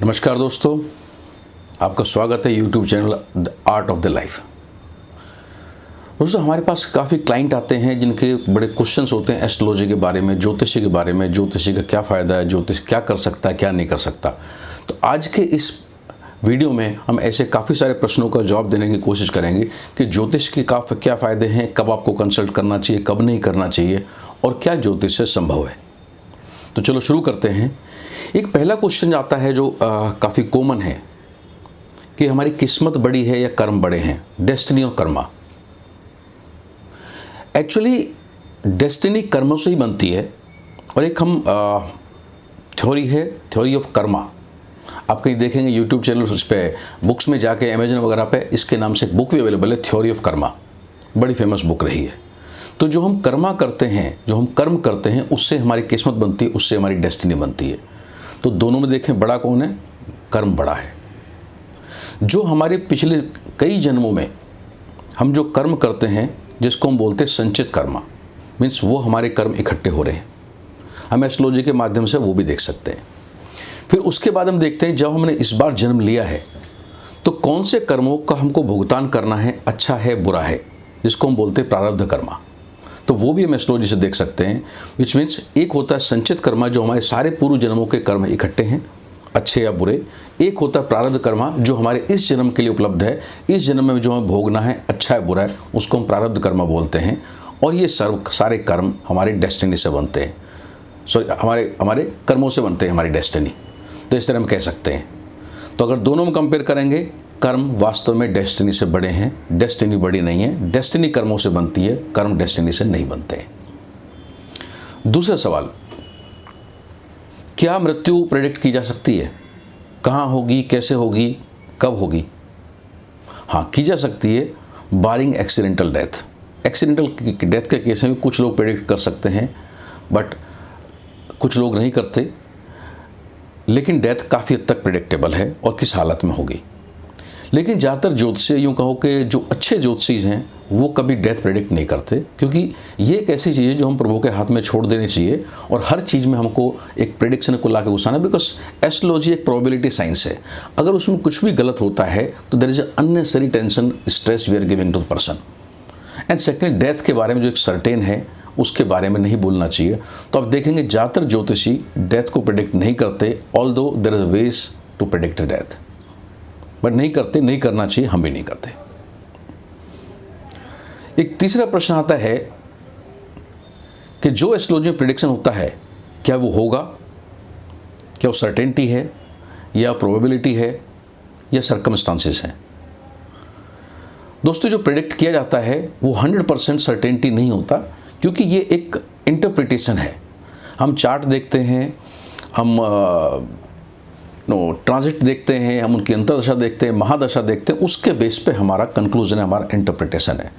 नमस्कार दोस्तों, आपका स्वागत है YouTube channel the art of the life. दोस्तों, हमारे पास काफ़ी क्लाइंट आते हैं जिनके बड़े क्वेश्चंस होते हैं एस्ट्रोलॉजी के बारे में, ज्योतिषी के बारे में, ज्योतिषी का क्या फ़ायदा है, ज्योतिष क्या कर सकता है, क्या नहीं कर सकता। तो आज के इस वीडियो में हम ऐसे काफ़ी सारे प्रश्नों का जवाब देने की कोशिश करेंगे कि ज्योतिष के क्या फ़ायदे हैं, कब आपको कंसल्ट करना चाहिए, कब नहीं करना चाहिए और क्या ज्योतिष से संभव है। तो चलो शुरू करते हैं। एक पहला क्वेश्चन आता है जो काफ़ी कॉमन है कि हमारी किस्मत बड़ी है या कर्म बड़े हैं, डेस्टिनी और कर्मा। एक्चुअली डेस्टिनी कर्मों से ही बनती है और एक हम थ्योरी है, थ्योरी ऑफ कर्मा। आप कहीं देखेंगे यूट्यूब चैनल उस पर, बुक्स में जाके अमेजन वगैरह पे इसके नाम से एक बुक भी अवेलेबल है, थ्योरी ऑफ कर्मा। बड़ी फेमस बुक रही है। तो जो हम कर्मा करते हैं, जो हम कर्म करते हैं, उससे हमारी किस्मत बनती है, उससे हमारी डेस्टिनी बनती है। तो दोनों में देखें बड़ा कौन है? कर्म बड़ा है। जो हमारे पिछले कई जन्मों में हम जो कर्म करते हैं, जिसको हम बोलते हैं संचित कर्मा, मीन्स वो हमारे कर्म इकट्ठे हो रहे हैं। हम एस्ट्रोलॉजी के माध्यम से वो भी देख सकते हैं। फिर उसके बाद हम देखते हैं जब हमने इस बार जन्म लिया है तो कौन से कर्मों का हमको भुगतान करना है, अच्छा है बुरा है, जिसको हम बोलते हैं प्रारब्ध कर्मा। तो वो भी हम एस्ट्रोलॉजी से देख सकते हैं। विच मीन्स एक होता है संचित कर्मा जो हमारे सारे पूर्व जन्मों के कर्म इकट्ठे हैं, अच्छे या बुरे। एक होता है प्रारब्ध कर्मा जो हमारे इस जन्म के लिए उपलब्ध है, इस जन्म में जो हमें भोगना है, अच्छा है बुरा है, उसको हम प्रारब्ध कर्मा बोलते हैं। और ये सारे कर्म हमारे डेस्टिनी से बनते हैं, हमारे कर्मों से बनते हैं हमारी डेस्टिनी। तो इस तरह हम कह सकते हैं। तो अगर दोनों में कंपेयर करेंगे, कर्म वास्तव में डेस्टिनी से बड़े हैं, डेस्टिनी बड़ी नहीं है। डेस्टिनी कर्मों से बनती है, कर्म डेस्टिनी से नहीं बनते हैं। दूसरा सवाल, क्या मृत्यु प्रेडिक्ट की जा सकती है? कहाँ होगी, कैसे होगी, कब होगी? हाँ, की जा सकती है, बारिंग एक्सीडेंटल डेथ। एक्सीडेंटल डेथ के केस में कुछ लोग प्रेडिक्ट कर सकते हैं, बट कुछ लोग नहीं करते। लेकिन डेथ काफ़ी हद तक प्रेडिक्टेबल है और किस हालत में होगी। लेकिन ज़्यादातर ज्योतिषी, यूँ कहो कि जो अच्छे ज्योतिषी हैं, वो कभी डेथ प्रेडिक्ट नहीं करते, क्योंकि ये एक ऐसी चीज़ है जो हम प्रभु के हाथ में छोड़ देनी चाहिए। और हर चीज़ में हमको एक प्रेडिक्शन को ला के घुसाना, बिकॉज एस्ट्रोलॉजी एक प्रोबेबिलिटी साइंस है। अगर उसमें कुछ भी गलत होता है तो there is unnecessary tension, stress we are giving to the person. And second, death के बारे में जो एक सर्टेन है उसके बारे में नहीं बोलना चाहिए। तो आप देखेंगे ज़्यादातर ज्योतिषी डेथ को प्रेडिक्ट नहीं करते, although there is ways to predict death, but नहीं करते, नहीं करना चाहिए, हम भी नहीं करते। एक तीसरा प्रश्न आता है कि जो एस्ट्रोलॉजी में प्रेडिक्शन होता है, क्या वो होगा? क्या वो सर्टेनिटी है या प्रोबेबिलिटी है या सर्कमस्टांसेस हैं? दोस्तों, जो प्रेडिक्ट किया जाता है वो 100% सर्टेनिटी नहीं होता, क्योंकि ये एक इंटरप्रिटेशन है। हम चार्ट देखते हैं, हम ट्रांजिट देखते हैं, हम उनकी अंतर्दशा देखते हैं, महादशा देखते हैं, उसके बेस पे हमारा कंक्लूजन है, हमारा इंटरप्रिटेशन है।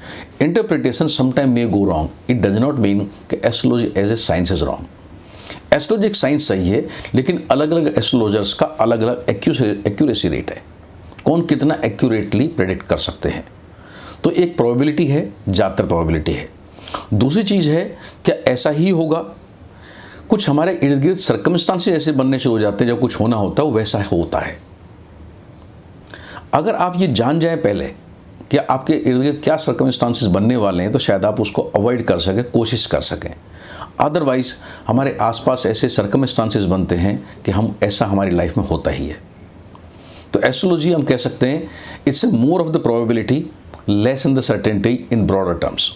Interpretation sometime may go wrong, it does not mean कि astrology as a science is wrong. Astrology एक साइंस सही है, लेकिन अलग अलग एस्ट्रोलॉजर्स का अलग अलग एक्यूरेसी रेट है, कौन कितना एक्यूरेटली प्रेडिक्ट कर सकते हैं। तो एक प्रोबेबिलिटी है, ज़्यादातर प्रोबेबिलिटी है। दूसरी चीज़ है, क्या ऐसा ही होगा? कुछ हमारे इर्द गिर्द सर्कमस्टांसेस ऐसे बनने शुरू हो जाते हैं, जब कुछ होना होता है वो वैसा होता है। अगर आप ये जान जाएं पहले कि आपके इर्द गिर्द क्या सर्कमस्टांसेस बनने वाले हैं, तो शायद आप उसको अवॉइड कर सकें, कोशिश कर सकें। अदरवाइज हमारे आसपास ऐसे सर्कमस्टांसेस बनते हैं कि हम ऐसा हमारी लाइफ में होता ही है। तो एस्ट्रोलॉजी हम कह सकते हैं it's a more of the probability, less in the certainty in broader terms.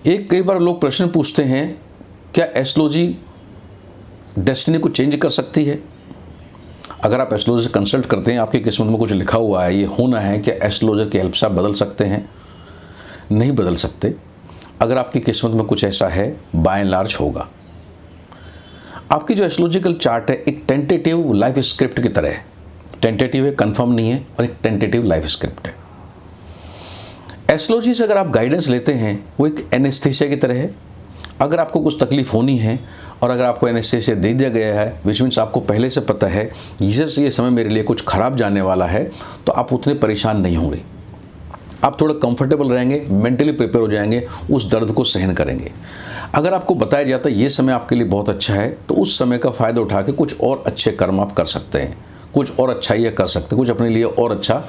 कई बार लोग प्रश्न पूछते हैं, क्या एस्ट्रोलॉजी डेस्टिनी को चेंज कर सकती है? अगर आप एस्ट्रोलॉजी से कंसल्ट करते हैं, आपकी किस्मत में कुछ लिखा हुआ है, ये होना है, क्या एस्ट्रोलॉजर की हेल्प से आप बदल सकते हैं? नहीं बदल सकते। अगर आपकी किस्मत में कुछ ऐसा है, बाय एंड लार्ज होगा। आपकी जो एस्ट्रोलॉजिकल चार्ट है एक टेंटेटिव लाइफ स्क्रिप्ट की तरह है। टेंटेटिव है, कंफर्म नहीं है, और एक टेंटेटिव लाइफ स्क्रिप्ट है। एस्ट्रोलॉजी से अगर आप गाइडेंस लेते हैं, वो एक एनेस्थीसिया की तरह है। अगर आपको कुछ तकलीफ होनी है और अगर आपको एनेस्थीसिया दे दिया गया है, विच मीन्स आपको पहले से पता है ये समय मेरे लिए कुछ खराब जाने वाला है, तो आप उतने परेशान नहीं होंगे। आप थोड़ा कंफर्टेबल रहेंगे, मेंटली प्रिपेयर हो जाएंगे, उस दर्द को सहन करेंगे। अगर आपको बताया जाता है ये समय आपके लिए बहुत अच्छा है, तो उस समय का फ़ायदा उठा के कुछ और अच्छे कर्म आप कर सकते हैं, कुछ और अच्छाइयाँ कर सकते हैं, कुछ अपने लिए और अच्छा,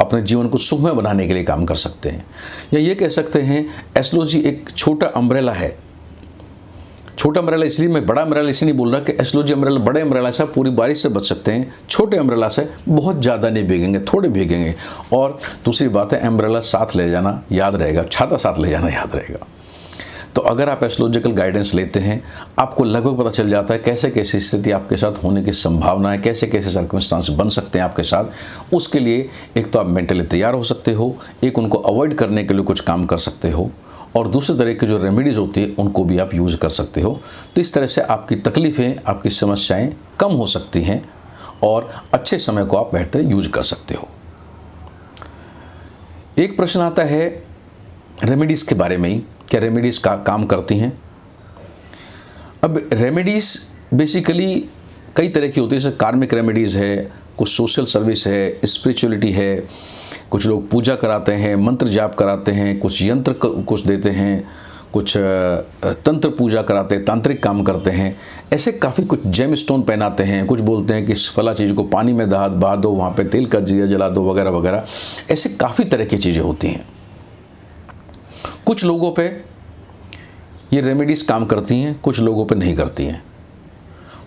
अपने जीवन को सुखमय बनाने के लिए काम कर सकते हैं। या ये कह सकते हैं एस्ट्रोलॉजी एक छोटा अम्ब्रेला है। छोटा अम्ब्रेला इसलिए, मैं बड़ा अम्ब्रेला इसलिए नहीं बोल रहा कि एस्ट्रोलॉजी अम्ब्रेला, बड़े अम्ब्रेला से आप पूरी बारिश से बच सकते हैं, छोटे अम्ब्रेला से बहुत ज़्यादा नहीं भीगेंगे, थोड़े भीगेंगे। और दूसरी बात है, अम्ब्रेला साथ ले जाना याद रहेगा, छाता साथ ले जाना याद रहेगा। तो अगर आप एस्ट्रोलॉजिकल गाइडेंस लेते हैं, आपको लगभग पता चल जाता है कैसे कैसी स्थिति आपके साथ होने की संभावना है, कैसे कैसे सर्कमस्टांस बन सकते हैं आपके साथ। उसके लिए एक तो आप मेंटली तैयार हो सकते हो, एक उनको अवॉइड करने के लिए कुछ काम कर सकते हो, और दूसरे तरह की जो रेमेडीज़ होती है उनको भी आप यूज़ कर सकते हो। तो इस तरह से आपकी तकलीफ़ें, आपकी समस्याएँ कम हो सकती हैं और अच्छे समय को आप बेहतर यूज कर सकते हो। एक प्रश्न आता है रेमेडीज़ के बारे में ही, क्या रेमेडीज़ का काम करती हैं? अब रेमेडीज़ बेसिकली कई तरह की होती है, जैसे कार्मिक रेमेडीज़ है, कुछ सोशल सर्विस है, स्पिरिचुअलिटी है, कुछ लोग पूजा कराते हैं, मंत्र जाप कराते हैं, कुछ यंत्र कुछ देते हैं, कुछ तंत्र पूजा कराते हैं, तांत्रिक काम करते हैं, ऐसे काफ़ी कुछ जेम स्टोन पहनाते हैं, कुछ बोलते हैं कि इस फला चीज़ को पानी में बहा दो, वहाँ पे तेल का दिया जला दो, वगैरह वगैरह। ऐसे काफ़ी तरह की चीज़ें होती हैं। कुछ लोगों पे ये रेमेडीज़ काम करती हैं, कुछ लोगों पे नहीं करती हैं।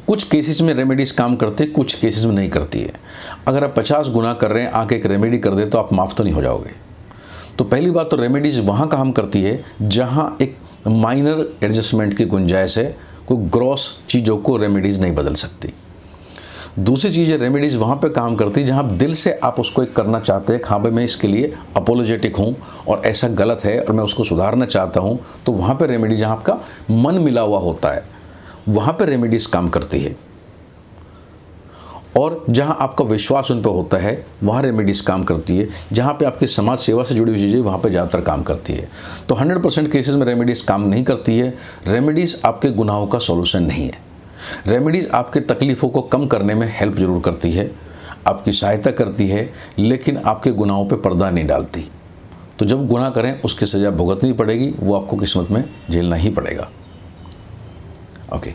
कुछ केसेस में रेमेडीज़ काम करती है, कुछ केसेस में नहीं करती है। अगर आप 50 गुना कर रहे हैं, आके एक रेमेडी कर दे तो आप माफ़ तो नहीं हो जाओगे। तो पहली बात तो रेमेडीज़ वहाँ काम करती है जहाँ एक माइनर एडजस्टमेंट की गुंजाइश है, कोई ग्रॉस चीज़ों को रेमेडीज़ नहीं बदल सकती। दूसरी चीज़ है, रेमेडीज़ वहाँ पे काम करती है जहाँ दिल से आप उसको एक करना चाहते हैं, हाँ भाई मैं इसके लिए अपोलोजेटिक हूँ और ऐसा गलत है और मैं उसको सुधारना चाहता हूँ, तो वहाँ पे रेमेडी, जहाँ आपका मन मिला हुआ होता है, वहाँ पे रेमेडीज़ काम करती है। और जहाँ आपका विश्वास उन पर होता है, वहाँ रेमेडीज़ काम करती है। जहाँ पे आपकी समाज सेवा से जुड़ी हुई चीज़ें, वहाँ पे ज़्यादातर काम करती है। तो 100% केसेस में रेमेडीज़ काम नहीं करती है। रेमेडीज़ आपके गुनाहों का सॉल्यूशन नहीं है। रेमेडीज़ आपके तकलीफ़ों को कम करने में हेल्प ज़रूर करती है, आपकी सहायता करती है, लेकिन आपके गुनाहों पे पर्दा नहीं डालती। तो जब गुनाह करें उसकी सज़ा भुगतनी पड़ेगी, वो आपको किस्मत में झेलना ही पड़ेगा। ओके,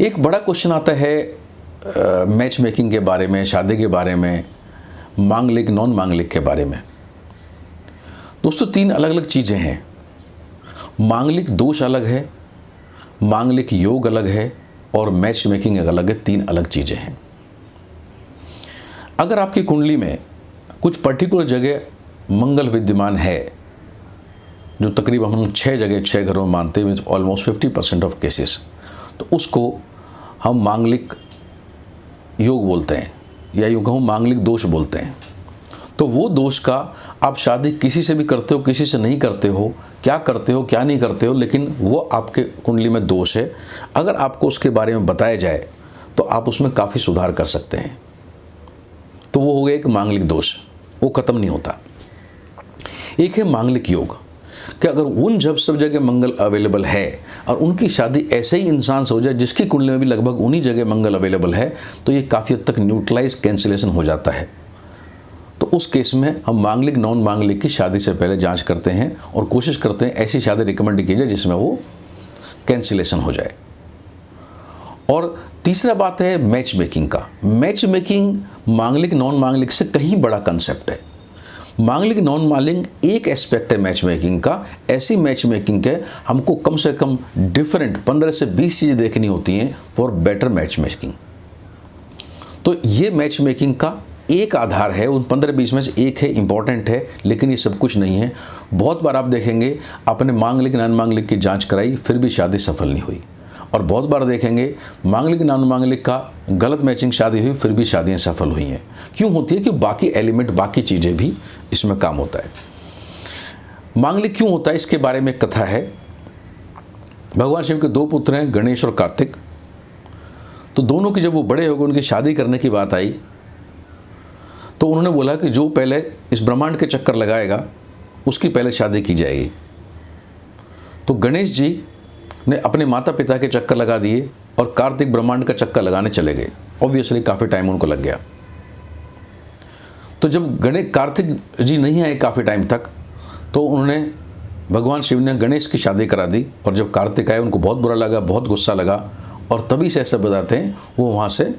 एक बड़ा क्वेश्चन आता है मैच मेकिंग के बारे में, शादी के बारे में, मांगलिक नॉन मांगलिक के बारे में। दोस्तों, 3 अलग अलग चीज़ें हैं। मांगलिक दोष अलग है, मांगलिक योग अलग है, और मैच मेकिंग अलग है। 3 अलग चीज़ें हैं। अगर आपकी कुंडली में कुछ पर्टिकुलर जगह मंगल विद्यमान है, जो तकरीबन हम 6 जगह 6 घरों में मानते हैं, ऑलमोस्ट 50% ऑफ केसेस, तो उसको हम मांगलिक योग बोलते हैं, या यूँ कहूँ मांगलिक दोष बोलते हैं। तो वो दोष का आप शादी किसी से भी करते हो, किसी से नहीं करते हो, क्या करते हो क्या नहीं करते हो, लेकिन वो आपके कुंडली में दोष है। अगर आपको उसके बारे में बताया जाए तो आप उसमें काफ़ी सुधार कर सकते हैं। तो वो हो गया एक मांगलिक दोष, वो ख़त्म नहीं होता। एक है मांगलिक योग, कि अगर उन जब सब जगह मंगल अवेलेबल है और उनकी शादी ऐसे ही इंसान से हो जाए जिसकी कुंडली में भी लगभग उन्हीं जगह मंगल अवेलेबल है, तो ये काफ़ी हद तक न्यूट्रलाइज कैंसिलेशन हो जाता है। तो उस केस में हम मांगलिक नॉन मांगलिक की शादी से पहले जांच करते हैं और कोशिश करते हैं ऐसी शादी रिकमेंड की जाए जिसमें वो कैंसिलेशन हो जाए। और तीसरा बात है मैच मेकिंग का। मैच मेकिंग मांगलिक नॉन मांगलिक से कहीं बड़ा कंसेप्ट है। मांगलिक नॉन मांगलिक एक एस्पेक्ट है मैच मेकिंग का। ऐसी मैच मेकिंग के हमको कम से कम डिफरेंट 15 से 20 चीज़ें देखनी होती हैं फॉर बेटर मैच मेकिंग। तो ये मैच मेकिंग का एक आधार है, उन 15-20 में से एक है, इंपॉर्टेंट है, लेकिन ये सब कुछ नहीं है। बहुत बार आप देखेंगे आपने मांगलिक नॉन मांगलिक की जांच कराई, फिर भी शादी सफल नहीं हुई। और बहुत बार देखेंगे मांगलिक नॉन मांगलिक का गलत मैचिंग शादी हुई, फिर भी शादियां सफल हुई हैं। क्यों होती है? कि बाकी एलिमेंट, बाकी चीज़ें भी इसमें काम होता है। मांगलिक क्यों होता है, इसके बारे में एक कथा है। भगवान शिव के 2 पुत्र हैं, गणेश और कार्तिक। तो दोनों की जब वो बड़े हो गए, उनकी शादी करने की बात आई, तो उन्होंने बोला कि जो पहले इस ब्रह्मांड के चक्कर लगाएगा उसकी पहले शादी की जाएगी। तो गणेश जी ने अपने माता पिता के चक्कर लगा दिए और कार्तिक ब्रह्मांड का चक्कर लगाने चले गए। ऑब्वियसली काफ़ी टाइम उनको लग गया। तो जब कार्तिक जी नहीं आए काफ़ी टाइम तक, तो उन्होंने भगवान शिव ने गणेश की शादी करा दी, और जब कार्तिक आए उनको बहुत बुरा लगा, बहुत गुस्सा लगा, और तभी से ऐसा बताते हैं वो वहाँ से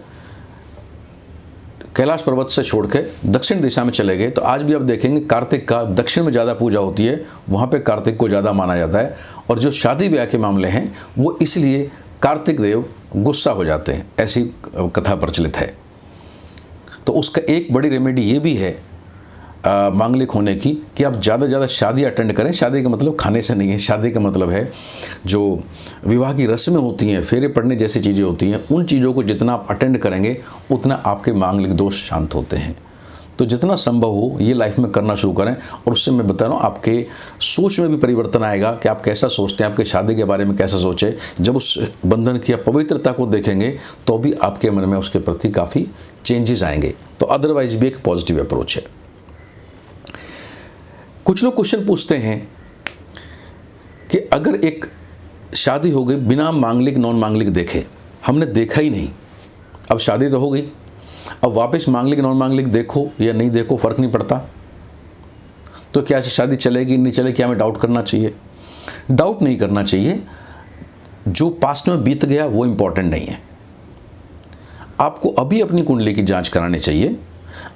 कैलाश पर्वत से छोड़ के दक्षिण दिशा में चले गए। तो आज भी आप देखेंगे कार्तिक का दक्षिण में ज़्यादा पूजा होती है, वहाँ पे कार्तिक को ज़्यादा माना जाता है। और जो शादी ब्याह के मामले हैं वो इसलिए कार्तिक देव गुस्सा हो जाते हैं, ऐसी कथा प्रचलित है। तो उसका एक बड़ी रेमेडी ये भी है मांगलिक होने की, कि आप ज़्यादा से ज़्यादा शादी अटेंड करें। शादी का मतलब खाने से नहीं है, शादी का मतलब है जो विवाह की रस्में होती हैं, फेरे पड़ने जैसी चीज़ें होती हैं, उन चीज़ों को जितना आप अटेंड करेंगे उतना आपके मांगलिक दोष शांत होते हैं। तो जितना संभव हो ये लाइफ में करना शुरू करें, और उससे मैं बता रहा हूँ आपके सोच में भी परिवर्तन आएगा कि आप कैसा सोचते हैं, आपके शादी के बारे में कैसा सोचें। जब उस बंधन की पवित्रता को देखेंगे तो भी आपके मन में उसके प्रति काफ़ी चेंजेस आएंगे। तो अदरवाइज भी एक पॉजिटिव अप्रोच है। कुछ लोग क्वेश्चन पूछते हैं कि अगर एक शादी हो गई बिना मांगलिक नॉन मांगलिक देखे, हमने देखा ही नहीं, अब शादी तो हो गई, अब वापस मांगलिक नॉन मांगलिक देखो या नहीं देखो फ़र्क नहीं पड़ता, तो क्या शादी चलेगी नहीं चलेगी, क्या हमें डाउट करना चाहिए? डाउट नहीं करना चाहिए। जो पास्ट में बीत गया वो इम्पॉर्टेंट नहीं है। आपको अभी अपनी कुंडली की जांच करानी चाहिए।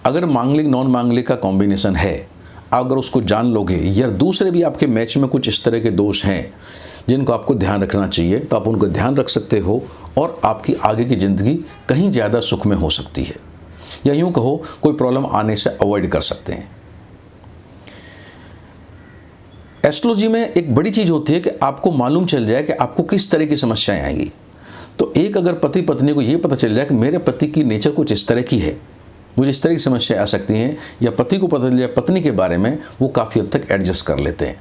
अगर मांगलिक नॉन मांगलिक का कॉम्बिनेशन है, अगर उसको जान लोगे, या दूसरे भी आपके मैच में कुछ इस तरह के दोष हैं जिनको आपको ध्यान रखना चाहिए, तो आप उनको ध्यान रख सकते हो, और आपकी आगे की ज़िंदगी कहीं ज़्यादा सुख में हो सकती है, या यूँ कहो कोई प्रॉब्लम आने से अवॉइड कर सकते हैं। एस्ट्रोलॉजी में एक बड़ी चीज़ होती है कि आपको मालूम चल जाए कि आपको किस तरह की समस्याएं आएंगी। तो एक अगर पति पत्नी को ये पता चल जाए कि मेरे पति की नेचर कुछ इस तरह की है, मुझे इस तरह की समस्या आ सकती हैं, या पति को पता चल जाए पत्नी के बारे में, वो काफ़ी हद तक एडजस्ट कर लेते हैं।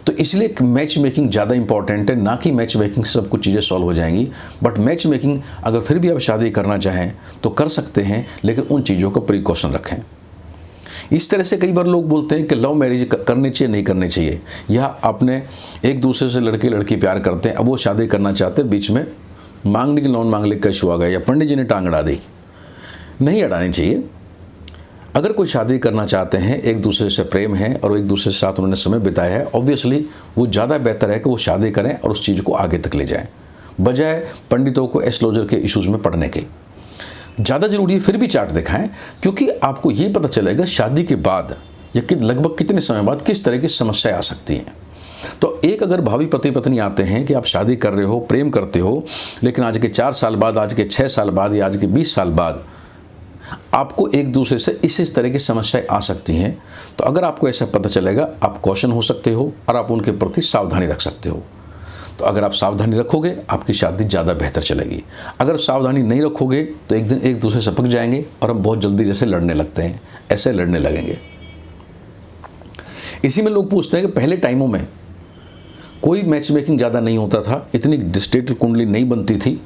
तो इसलिए मैच मेकिंग ज़्यादा इंपॉर्टेंट है, ना कि मैच मेकिंग से सब कुछ चीज़ें सॉल्व हो जाएंगी। बट मैच मेकिंग अगर फिर भी आप शादी करना चाहें तो कर सकते हैं, लेकिन उन चीज़ों का प्रिकॉशन रखें। इस तरह से कई बार लोग बोलते हैं कि लव मैरिज करनी चाहिए नहीं करनी चाहिए, या आपने एक दूसरे से लड़के लड़की प्यार करते हैं, अब वो शादी करना चाहते हैं, बीच में मांगलिक नॉन मांगलिक का इशू आ गया या पंडित जी ने टांग अड़ा दी। नहीं अड़ानी चाहिए। अगर कोई शादी करना चाहते हैं, एक दूसरे से प्रेम है और एक दूसरे के साथ उन्होंने समय बिताया है, ऑब्वियसली वो ज़्यादा बेहतर है कि वो शादी करें और उस चीज़ को आगे तक ले जाएं, बजाय पंडितों को एस्ट्रोलॉजर के इश्यूज़ में पढ़ने के। ज़्यादा जरूरी है फिर भी चार्ट दिखाएं, क्योंकि आपको ये पता चलेगा शादी के बाद या कि लगभग कितने समय बाद किस तरह की समस्याएं आ सकती हैं। तो एक अगर भावी पति पत्नी आते हैं कि आप शादी कर रहे हो, प्रेम करते हो, लेकिन आज के 4 साल बाद, आज के 6 साल बाद या आज के 20 साल बाद आपको एक दूसरे से इस तरह की समस्याएं आ सकती हैं, तो अगर आपको ऐसा पता चलेगा आप कॉशन हो सकते हो और आप उनके प्रति सावधानी रख सकते हो। तो अगर आप सावधानी रखोगे आपकी शादी ज़्यादा बेहतर चलेगी। अगर सावधानी नहीं रखोगे तो एक दिन एक दूसरे से पक जाएंगे और हम बहुत जल्दी जैसे लड़ने लगते हैं, ऐसे लड़ने लगेंगे। इसी में लोग पूछते हैं कि पहले टाइमों में कोई मैच मेकिंग ज़्यादा नहीं होता था, इतनी डिस्टेट कुंडली नहीं बनती थी,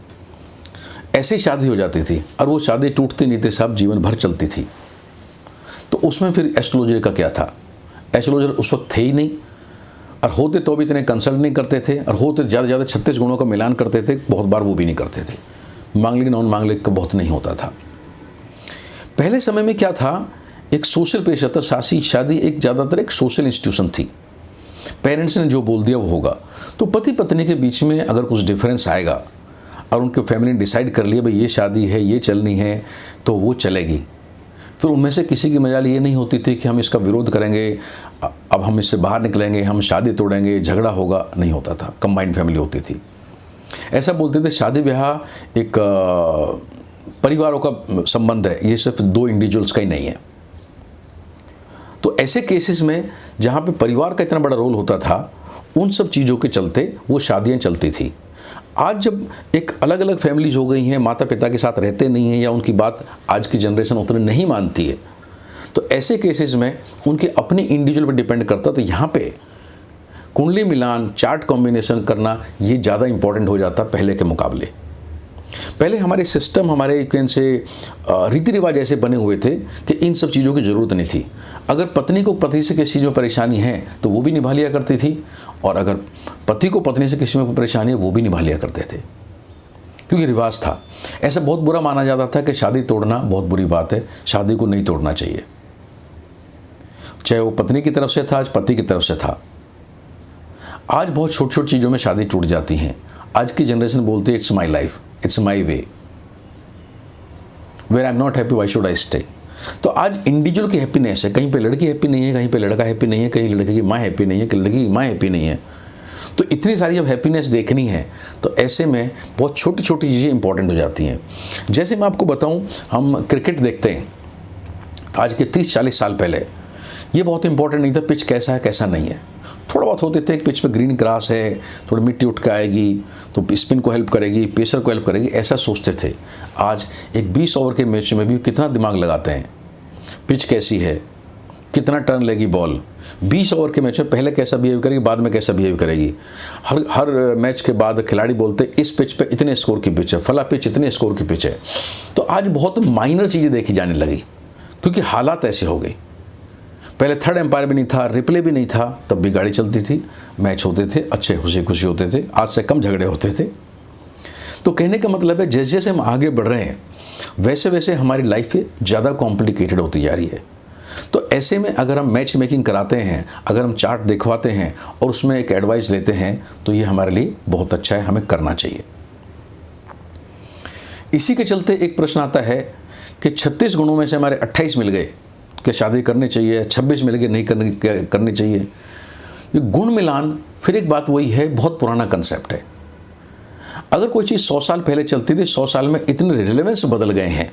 ऐसी शादी हो जाती थी और वो शादी टूटती नहीं थी साहब, जीवन भर चलती थी। तो उसमें फिर एस्ट्रोलॉजर का क्या था? एस्ट्रोलॉजर उस वक्त थे ही नहीं, और होते तो भी इतने कंसल्ट नहीं करते थे, और होते ज़्यादा 36 गुणों का मिलान करते थे, बहुत बार वो भी नहीं करते थे। मांगलिक नॉन मांगलिक का बहुत नहीं होता था। पहले समय में क्या था, एक सोशल पेशा था, शादी एक ज़्यादातर एक सोशल इंस्टीट्यूशन थी। पेरेंट्स ने जो बोल दिया वो होगा। तो पति पत्नी के बीच में अगर कुछ डिफरेंस आएगा और उनके फैमिली ने डिसाइड कर लिया भाई ये शादी है, ये चलनी है, तो वो चलेगी। फिर उनमें से किसी की मजाल ये नहीं होती थी कि हम इसका विरोध करेंगे, अब हम इससे बाहर निकलेंगे, हम शादी तोड़ेंगे, झगड़ा होगा, नहीं होता था। कंबाइंड फैमिली होती थी। ऐसा बोलते थे शादी ब्याह एक परिवारों का संबंध है, ये सिर्फ 2 इंडिविजुअल्स का ही नहीं है। तो ऐसे केसेस में जहाँ पे परिवार का इतना बड़ा रोल होता था, उन सब चीज़ों के चलते वो शादियाँ चलती थी। आज जब एक अलग अलग फैमिलीज हो गई हैं, माता पिता के साथ रहते नहीं हैं या उनकी बात आज की जनरेशन उतनी नहीं मानती है, तो ऐसे केसेस में उनके अपने इंडिविजुअल पर डिपेंड करता। तो यहाँ पे कुंडली मिलान, चार्ट कॉम्बिनेशन करना ये ज़्यादा इंपॉर्टेंट हो जाता पहले के मुकाबले। पहले हमारे सिस्टम, हमारे से रीति रिवाज ऐसे बने हुए थे कि इन सब चीज़ों की ज़रूरत नहीं थी। अगर पत्नी को पति से किसी चीज़ में परेशानी है तो वो भी निभा लिया करती थी, और अगर पति को पत्नी से किसी में परेशानी है वो भी निभा लिया करते थे, क्योंकि रिवाज था। ऐसा बहुत बुरा माना जाता था कि शादी तोड़ना बहुत बुरी बात है, शादी को नहीं तोड़ना चाहिए। चाहे वो पत्नी की तरफ से था, आज पति की तरफ से था। आज बहुत छोटी छोटी चीज़ों में शादी टूट जाती हैं। आज की जनरेशन बोलती है it's my life, it's my way, where I am not happy why should I stay. तो आज इंडिविजुअल की हैप्पीनेस है, कहीं पे लड़की हैप्पी नहीं है, कहीं पे लड़का हैप्पी नहीं है, कहीं लड़के की माँ हैप्पी नहीं है, कहीं लड़की की माँ हैप्पी नहीं है। तो इतनी सारी जब हैप्पीनेस देखनी है तो ऐसे में बहुत छोटी छोटी चीज़ें इंपॉर्टेंट हो जाती हैं। जैसे मैं आपको बताऊं, हम क्रिकेट देखते हैं आज के 30-40 साल पहले ये बहुत इंपॉर्टेंट नहीं था पिच कैसा है कैसा नहीं है। थोड़ा बहुत होते थे, पिच पे ग्रीन ग्रास है, थोड़ी मिट्टी उठ के आएगी तो स्पिन को हेल्प करेगी, पेसर को हेल्प करेगी, ऐसा सोचते थे। आज एक 20 ओवर के मैच में भी कितना दिमाग लगाते हैं, पिच कैसी है, कितना टर्न लेगी बॉल। 20 ओवर के मैच में पहले कैसा बिहेव करेगी, बाद में कैसा बिहेव करेगी। हर मैच के बाद खिलाड़ी बोलते इस पिच पे इतने स्कोर की पिच है, फला पिच इतने स्कोर की पिच है। तो आज बहुत माइनर चीज़ें देखी जाने लगी क्योंकि हालात ऐसे हो गए। पहले थर्ड एम्पायर भी नहीं था, रिप्ले भी नहीं था, तब भी गाड़ी चलती थी, मैच होते थे, अच्छे खुशी खुशी होते थे, आज से कम झगड़े होते थे। तो कहने का मतलब है जैसे जैसे हम आगे बढ़ रहे हैं वैसे वैसे हमारी लाइफ ज़्यादा कॉम्प्लिकेटेड होती जा रही है। तो ऐसे में अगर हम मैच मेकिंग कराते हैं, अगर हम चार्ट दिखवाते हैं और उसमें एक एडवाइस लेते हैं तो ये हमारे लिए बहुत अच्छा है, हमें करना चाहिए। इसी के चलते एक प्रश्न आता है कि 36 गुणों में से हमारे 28 मिल गए कि शादी करनी चाहिए, 26 मिल गए नहीं करनी चाहिए। ये गुण मिलान फिर एक बात वही है, बहुत पुराना कंसेप्ट है। अगर कोई चीज़ 100 साल पहले चलती थी, 100 साल में इतने रिलेवेंस बदल गए हैं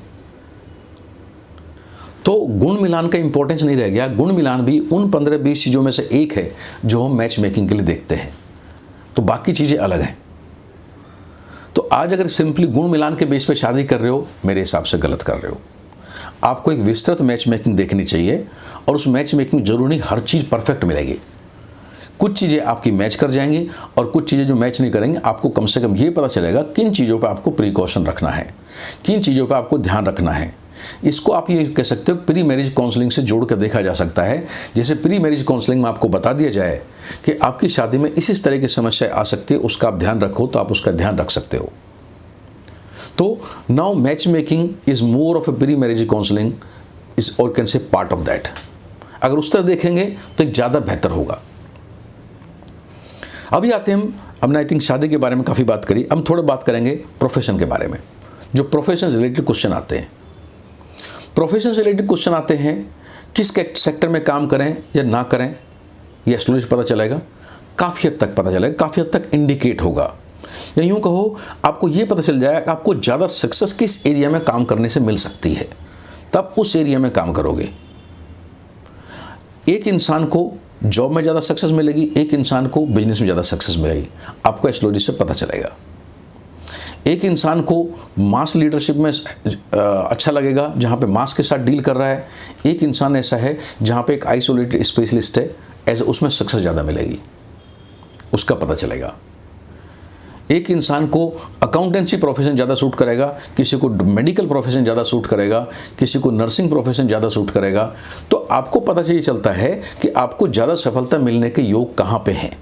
तो गुण मिलान का इंपॉर्टेंस नहीं रह गया। गुण मिलान भी उन 15-20 चीज़ों में से एक है जो हम मैच मेकिंग के लिए देखते हैं, तो बाकी चीज़ें अलग हैं। तो आज अगर सिंपली गुण मिलान के बेस पे शादी कर रहे हो, मेरे हिसाब से गलत कर रहे हो। आपको एक विस्तृत मैच मेकिंग देखनी चाहिए और उस मैच मेकिंग जरूरी नहीं हर चीज़ परफेक्ट मिलेगी। कुछ चीज़ें आपकी मैच कर जाएंगी और कुछ चीज़ें जो मैच नहीं करेंगी। आपको कम से कम ये पता चलेगा किन चीज़ों पर आपको प्रिकॉशन रखना है, किन चीज़ों पर आपको ध्यान रखना है। इसको आप ये कह सकते हो प्री मैरिज काउंसलिंग से जोड़ कर देखा जा सकता है। जैसे प्री मैरिज काउंसलिंग में आपको बता दिया जाए कि आपकी शादी में इस तरह की समस्या आ सकती है, उसका आप ध्यान रखो, तो आप उसका ध्यान रख सकते हो। तो now match making is more of a pre marriage counselling is और can say part of that. अगर उस तरह देखेंगे तो एक ज़्यादा बेहतर होगा। अभी आते हैं हमने आई थिंक शादी के बारे में काफ़ी बात करी, हम थोड़ा बात करेंगे प्रोफेशन के बारे में। जो प्रोफेशन से रिलेटेड क्वेश्चन आते हैं, प्रोफेशन से रिलेटेड क्वेश्चन आते हैं, किस सेक्टर में काम करें या ना करें ये एस्ट्रोलॉजी पता चलेगा, काफ़ी हद तक पता चलेगा, काफ़ी हद तक इंडिकेट होगा। या यूँ कहो आपको ये पता चल जाएगा कि आपको ज़्यादा सक्सेस किस एरिया में काम करने से मिल सकती है, तब उस एरिया में काम करोगे। एक इंसान को जॉब में ज़्यादा सक्सेस मिलेगी, एक इंसान को बिजनेस में ज़्यादा सक्सेस मिलेगी, आपको एस्ट्रोलॉजी से पता चलेगा। एक इंसान को मास लीडरशिप में अच्छा लगेगा जहाँ पे मास के साथ डील कर रहा है, एक इंसान ऐसा है जहाँ पे एक आइसोलेटेड स्पेशलिस्ट है, ऐसे उसमें सक्सेस ज़्यादा मिलेगी, उसका पता चलेगा। एक इंसान को अकाउंटेंसी प्रोफेशन ज़्यादा सूट करेगा, किसी को मेडिकल प्रोफेशन ज़्यादा सूट करेगा, किसी को नर्सिंग प्रोफेशन ज़्यादा सूट करेगा। तो आपको पता चलता है कि आपको ज़्यादा सफलता मिलने के योग कहाँ पे हैं।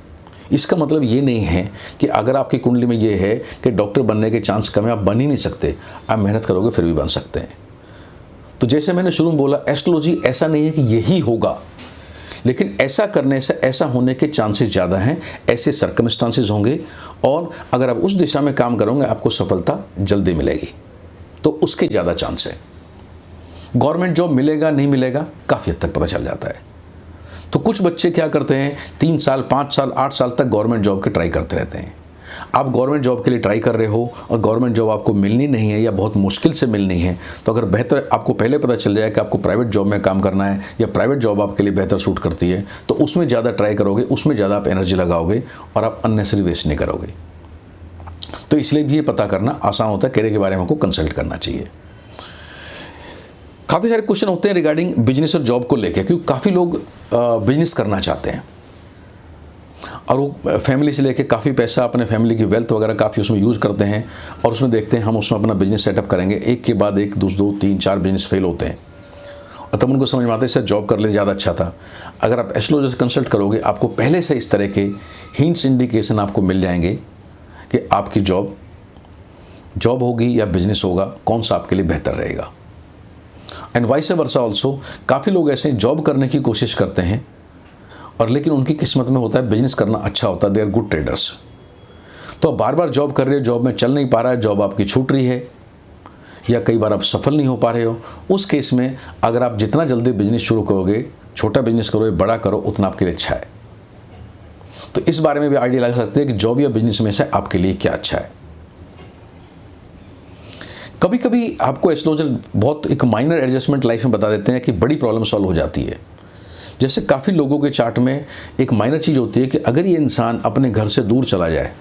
इसका मतलब ये नहीं है कि अगर आपकी कुंडली में ये है कि डॉक्टर बनने के चांस कम है, आप बन ही नहीं सकते, आप मेहनत करोगे फिर भी बन सकते हैं। तो जैसे मैंने शुरू में बोला, एस्ट्रोलॉजी ऐसा नहीं है कि यही होगा, लेकिन ऐसा करने से ऐसा होने के चांसेस ज़्यादा हैं, ऐसे सर्कमस्टांसेस होंगे और अगर आप उस दिशा में काम करोगे आपको सफलता जल्दी मिलेगी, तो उसके ज़्यादा चांस है। गवर्नमेंट जॉब मिलेगा नहीं मिलेगा काफ़ी हद तक पता चल जाता है। तो कुछ बच्चे क्या करते हैं, 3 साल 5 साल 8 साल तक गवर्नमेंट जॉब के ट्राई करते रहते हैं। आप गवर्नमेंट जॉब के लिए ट्राई कर रहे हो और गवर्नमेंट जॉब आपको मिलनी नहीं है या बहुत मुश्किल से मिलनी है, तो अगर बेहतर आपको पहले पता चल जाए कि आपको प्राइवेट जॉब में काम करना है या प्राइवेट जॉब आपके लिए बेहतर सूट करती है, तो उसमें ज़्यादा ट्राई करोगे, उसमें ज़्यादा आप एनर्जी लगाओगे और आप अननेसेसरी वेस्ट नहीं करोगे। तो इसलिए भी ये पता करना आसान होता है, कैरियर के बारे में आपको कंसल्ट करना चाहिए। काफ़ी सारे क्वेश्चन होते हैं रिगार्डिंग बिजनेस और जॉब को लेकर, क्योंकि काफ़ी लोग बिजनेस करना चाहते हैं और वो फैमिली से लेके काफ़ी पैसा अपने फैमिली की वेल्थ वगैरह काफ़ी उसमें यूज़ करते हैं और उसमें देखते हैं हम उसमें अपना बिजनेस सेटअप करेंगे, एक के बाद एक 2 3 4 बिजनेस फेल होते हैं और तब उनको समझ में आता है सर जॉब कर ले ज़्यादा अच्छा था। अगर आप एस्ट्रोलॉजी से कंसल्ट करोगे आपको पहले से इस तरह के हिंट्स इंडिकेशन आपको मिल जाएंगे कि आपकी जॉब होगी या बिजनेस होगा, कौन सा आपके लिए बेहतर रहेगा। एंड वाइस वर्सा ऑल्सो, काफ़ी लोग ऐसे जॉब करने की कोशिश करते हैं और लेकिन उनकी किस्मत में होता है बिजनेस करना अच्छा होता है, दे आर गुड ट्रेडर्स। तो आप बार बार जॉब कर रहे हो, जॉब में चल नहीं पा रहा है, जॉब आपकी छूट रही है या कई बार आप सफल नहीं हो पा रहे हो, उस केस में अगर आप जितना जल्दी बिजनेस शुरू करोगे, छोटा बिजनेस करो या बड़ा करो, उतना आपके लिए अच्छा है। तो इस बारे में भी आइडिया लगा सकते हैं कि जॉब या बिजनेस में से आपके लिए क्या अच्छा है। कभी कभी आपको एस्ट्रोलॉजर बहुत एक माइनर एडजस्टमेंट लाइफ में बता देते हैं कि बड़ी प्रॉब्लम सॉल्व हो जाती है। जैसे काफ़ी लोगों के चार्ट में एक माइनर चीज़ होती है कि अगर ये इंसान अपने घर से दूर चला जाए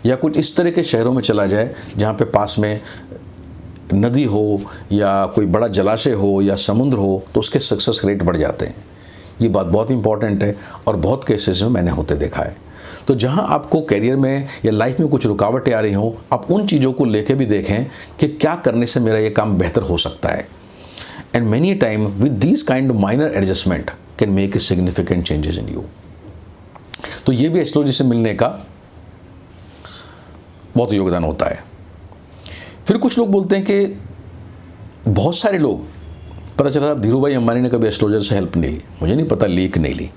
या कुछ इस तरह के शहरों में चला जाए जहाँ पे पास में नदी हो या कोई बड़ा जलाशय हो या समुद्र हो, तो उसके सक्सेस रेट बढ़ जाते हैं। ये बात बहुत इंपॉर्टेंट है और बहुत केसेस में मैंने होते देखा है। तो जहाँ आपको करियर में या लाइफ में कुछ रुकावटें आ रही हों, आप उन चीज़ों को लेके भी देखें कि क्या करने से मेरा ये काम बेहतर हो सकता है। And many time with these kind of minor adjustment can make a significant changes in you. तो ये भी एस्ट्रोलॉजी से मिलने का बहुत योगदान होता है। फिर कुछ लोग बोलते हैं कि बहुत सारे लोग, पता चला धीरूभाई अंबानी ने कभी एस्ट्रोलॉजर से हेल्प नहीं ली, मुझे नहीं पता ली कि नहीं ली।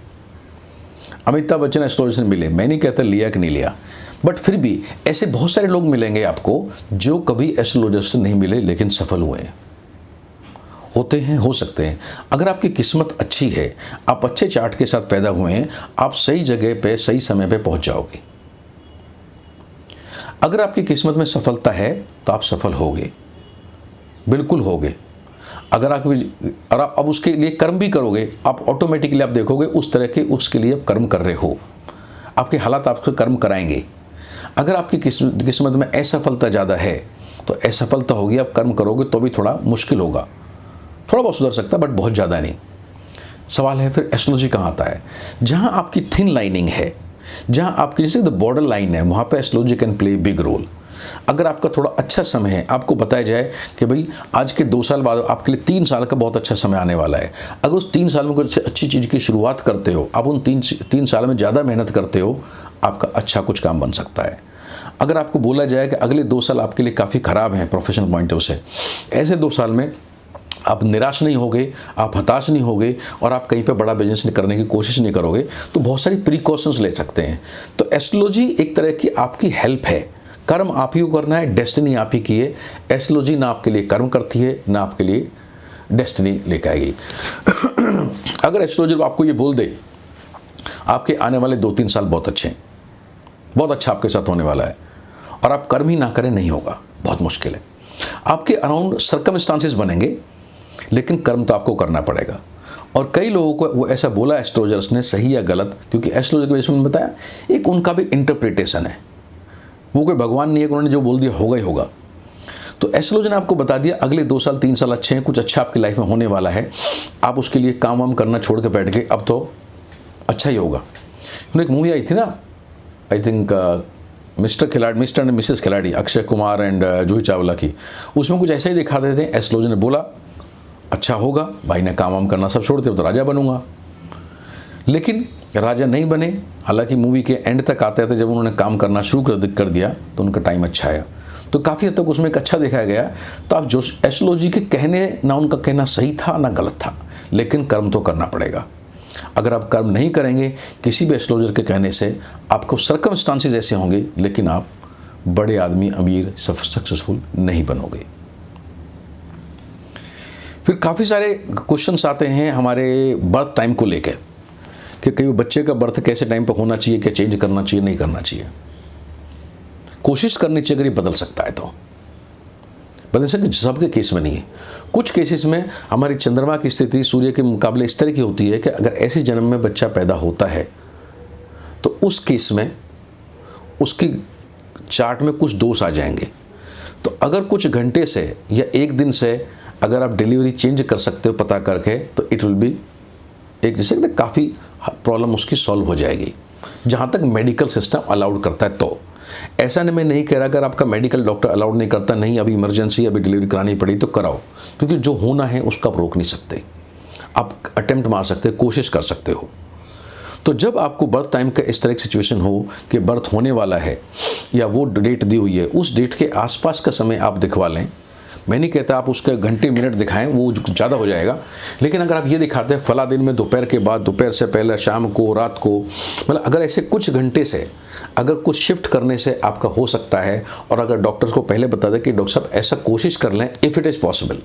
अमिताभ बच्चन एस्ट्रोलॉजर से मिले, मैं नहीं कहता लिया कि नहीं लिया, बट फिर भी ऐसे बहुत सारे लोग मिलेंगे आपको जो कभी एस्ट्रोलॉजर से नहीं मिले लेकिन सफल हुए हैं, होते हैं, हो सकते हैं। अगर आपकी किस्मत अच्छी है, आप अच्छे चार्ट के साथ पैदा हुए हैं, आप सही जगह पे सही समय पे पहुंच जाओगे। अगर आपकी किस्मत में सफलता है तो आप सफल होगे, बिल्कुल होगे। अगर आप अब उसके लिए कर्म भी करोगे, आप ऑटोमेटिकली आप देखोगे उस तरह के उसके लिए आप कर्म कर रहे हो, आपके हालात आपको कर्म कराएंगे। अगर आपकी किस्मत में असफलता ज़्यादा है तो असफलता होगी, आप कर्म करोगे तो भी थोड़ा मुश्किल होगा, थोड़ा बहुत सुधर सकता है बट बहुत ज़्यादा नहीं। सवाल है फिर एस्ट्रोलॉजी कहाँ आता है? जहाँ आपकी थिन लाइनिंग है, जहाँ आपकी जैसे द बॉर्डर लाइन है, वहाँ पे astrology can play big role. अगर आपका थोड़ा अच्छा समय है, आपको बताया जाए कि भाई आज के 2 साल बाद आपके लिए 3 साल का बहुत अच्छा समय आने वाला है, अगर उस 3 साल में कुछ अच्छी चीज़ की शुरुआत करते हो, आप उन 3 साल में ज़्यादा मेहनत करते हो, आपका अच्छा कुछ काम बन सकता है। अगर आपको बोला जाए कि अगले 2 साल आपके लिए काफ़ी ख़राब हैं प्रोफेशनल पॉइंट ऑफ से, ऐसे 2 साल में आप निराश नहीं होगे, आप हताश नहीं होगे और आप कहीं पे बड़ा बिजनेस करने की कोशिश नहीं करोगे, तो बहुत सारी प्रिकॉशंस ले सकते हैं। तो एस्ट्रोलॉजी एक तरह की आपकी हेल्प है। कर्म आप ही को करना है, डेस्टिनी आप ही की है। एस्ट्रोलॉजी ना आपके लिए कर्म करती है, ना आपके लिए डेस्टिनी लेकर आएगी। अगर एस्ट्रोलॉजी आपको ये बोल दे आपके आने वाले 2-3 साल बहुत अच्छे हैं, बहुत अच्छा आपके साथ होने वाला है, और आप कर्म ही ना करें, नहीं होगा, बहुत मुश्किल है। आपके अराउंड सर्कमस्टांसेस बनेंगे लेकिन कर्म तो आपको करना पड़ेगा। और कई लोगों को वो ऐसा बोला एस्ट्रोलॉजर्स ने, सही या गलत, क्योंकि एस्ट्रोलॉजी के बारे में बताया, एक उनका भी इंटरप्रिटेशन है, वो कोई भगवान नहीं है कि उन्होंने जो बोल दिया होगा ही होगा। तो एस्ट्रोलॉजी ने आपको बता दिया अगले 2 साल 3 साल अच्छे हैं, कुछ अच्छा आपकी लाइफ में होने वाला है, आप उसके लिए काम वाम करना छोड़ के बैठ गए, अब तो अच्छा ही होगा। एक मूवी आई थी ना, I think mister and Mrs खिलाड़ी, अक्षय कुमार एंड जूही चावला की, उसमें कुछ ऐसा ही दिखा देते हैं। एस्ट्रोलॉजी ने बोला अच्छा होगा, भाई ने काम वाम करना सब छोड़ दिया, तो राजा बनूंगा, लेकिन राजा नहीं बने। हालांकि मूवी के एंड तक आते थे, जब उन्होंने काम करना शुरू कर दिया तो उनका टाइम अच्छा आया, तो काफ़ी हद तक उसमें एक अच्छा दिखाया गया। तो आप जो एस्ट्रोलॉजी के कहने, ना उनका कहना सही था ना गलत था, लेकिन कर्म तो करना पड़ेगा। अगर आप कर्म नहीं करेंगे किसी भी एस्ट्रोलॉजर के कहने से, आपको सर्कमस्टांसेस ऐसे होंगे लेकिन आप बड़े आदमी, अमीर, सक्सेसफुल नहीं बनोगे। फिर काफ़ी सारे क्वेश्चंस आते हैं हमारे बर्थ टाइम को लेकर कि कई बच्चे का बर्थ कैसे टाइम पर होना चाहिए, क्या चेंज करना चाहिए, नहीं करना चाहिए। कोशिश करनी चाहिए, अगर ये बदल सकता है तो बदल सकते। सबके केस में नहीं है, कुछ केसेस में हमारी चंद्रमा की स्थिति सूर्य के मुकाबले इस तरह की होती है कि अगर ऐसे जन्म में बच्चा पैदा होता है तो उस केस में उसकी चार्ट में कुछ दोष आ जाएंगे। तो अगर कुछ घंटे से या एक दिन से अगर आप डिलीवरी चेंज कर सकते हो पता करके, तो इट विल बी एक जैसे काफ़ी प्रॉब्लम उसकी सॉल्व हो जाएगी, जहाँ तक मेडिकल सिस्टम अलाउड करता है। तो ऐसा नहीं, मैं नहीं कह रहा अगर आपका मेडिकल डॉक्टर अलाउड नहीं करता, नहीं अभी इमरजेंसी, अभी डिलीवरी करानी पड़ी तो कराओ, क्योंकि जो होना है उसका आप रोक नहीं सकते। आप अटेम्प्ट मार सकते, कोशिश कर सकते हो। तो जब आपको बर्थ टाइम का इस तरह की सिचुएशन हो कि बर्थ होने वाला है या वो डेट दी हुई है, उस डेट के आसपास का समय आप दिखवा लें, मैं नहीं कहता आप उसके घंटे मिनट दिखाएं, वो ज़्यादा हो जाएगा, लेकिन अगर आप ये दिखाते हैं फला दिन में दोपहर के बाद, दोपहर से पहले, शाम को, रात को, मतलब अगर ऐसे कुछ घंटे से अगर कुछ शिफ्ट करने से आपका हो सकता है, और अगर डॉक्टर्स को पहले बता दें कि डॉक्टर साहब ऐसा कोशिश कर लें if it is possible,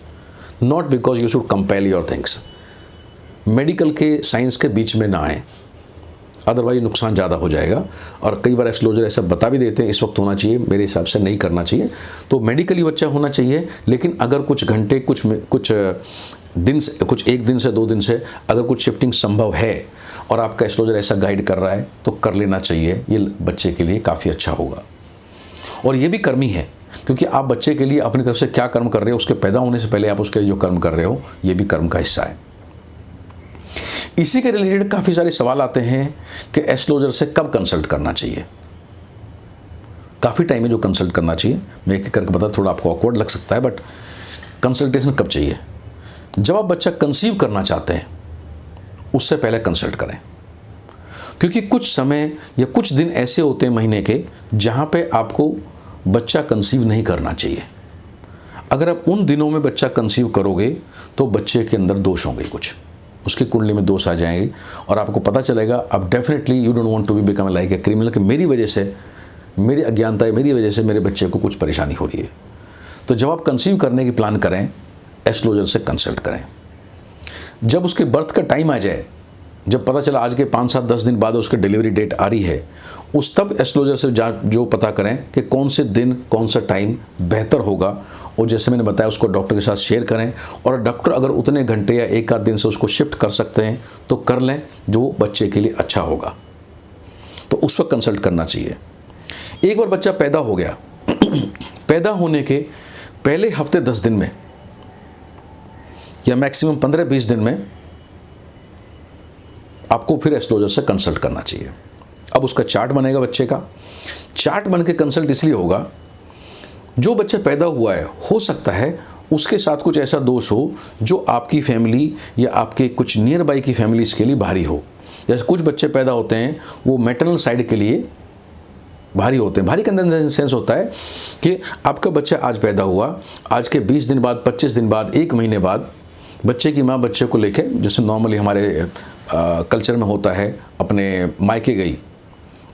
not because you should compel your things, medical के साइंस के बीच में ना आए, अदरवाइज नुकसान ज़्यादा हो जाएगा। और कई बार एक्सपोजर ऐसा बता भी देते हैं इस वक्त होना चाहिए, मेरे हिसाब से नहीं करना चाहिए। तो मेडिकली बच्चा होना चाहिए, लेकिन अगर कुछ घंटे, कुछ दिन से, कुछ एक दिन से 2 दिन से अगर कुछ शिफ्टिंग संभव है और आपका एक्सपोजर ऐसा गाइड कर रहा है तो कर लेना चाहिए, ये बच्चे के लिए काफ़ी अच्छा होगा। और ये भी कर्मी है, क्योंकि आप बच्चे के लिए अपनी तरफ से क्या कर्म कर रहे हो, उसके पैदा होने से पहले आप उसके लिए जो कर्म कर रहे हो, ये भी कर्म का हिस्सा है। इसी के रिलेटेड काफ़ी सारे सवाल आते हैं कि एस्ट्रोलॉजर से कब कंसल्ट करना चाहिए। काफ़ी टाइम है जो कंसल्ट करना चाहिए, मैं एक करके बता, थोड़ा आपको ऑकवर्ड लग सकता है, बट कंसल्टेशन कब चाहिए? जब आप बच्चा कंसीव करना चाहते हैं उससे पहले कंसल्ट करें, क्योंकि कुछ समय या कुछ दिन ऐसे होते हैं महीने के जहाँ पे आपको बच्चा कंसीव नहीं करना चाहिए। अगर आप उन दिनों में बच्चा कंसीव करोगे तो बच्चे के अंदर दोष होंगे, कुछ उसकी कुंडली में दोष आ जाएंगे और आपको पता चलेगा। अब definitely you don't want to be become like a criminal, कि मेरी वजह से, मेरी अज्ञानता है, मेरी वजह से मेरे बच्चे को कुछ परेशानी हो रही है। तो जब आप कंसीव करने की प्लान करें, एस्ट्रोलॉजर से कंसल्ट करें। जब उसके बर्थ का टाइम आ जाए, जब पता चला आज के 5, 7, 10 दिन बाद उसकी डिलीवरी डेट आ रही है, उस तब एस्ट्रोलॉजर से जो पता करें कि कौन से दिन, कौन सा टाइम बेहतर होगा, और जैसे मैंने बताया उसको डॉक्टर के साथ शेयर करें। और डॉक्टर अगर उतने घंटे या एक आध दिन से उसको शिफ्ट कर सकते हैं तो कर लें, जो बच्चे के लिए अच्छा होगा। तो उस वक्त कंसल्ट करना चाहिए। एक बार बच्चा पैदा हो गया, पैदा होने के पहले हफ्ते 10 दिन में या मैक्सिमम 15-20 दिन में आपको फिर एस्ट्रोलॉजर से कंसल्ट करना चाहिए। अब उसका चार्ट बनेगा बच्चे का। चार्ट बन के कंसल्ट इसलिए होगा, जो बच्चा पैदा हुआ है हो सकता है उसके साथ कुछ ऐसा दोष हो जो आपकी फैमिली या आपके कुछ नियर बाई की फैमिलीज़ के लिए भारी हो। जैसे कुछ बच्चे पैदा होते हैं वो मैटरनल साइड के लिए भारी होते हैं। भारी के अंदर सेंस होता है कि आपका बच्चा आज पैदा हुआ, आज के 20 दिन बाद, 25 दिन बाद, 1 महीने बाद बच्चे की माँ बच्चे को लेके, जैसे नॉर्मली हमारे कल्चर में होता है, अपने मायके गई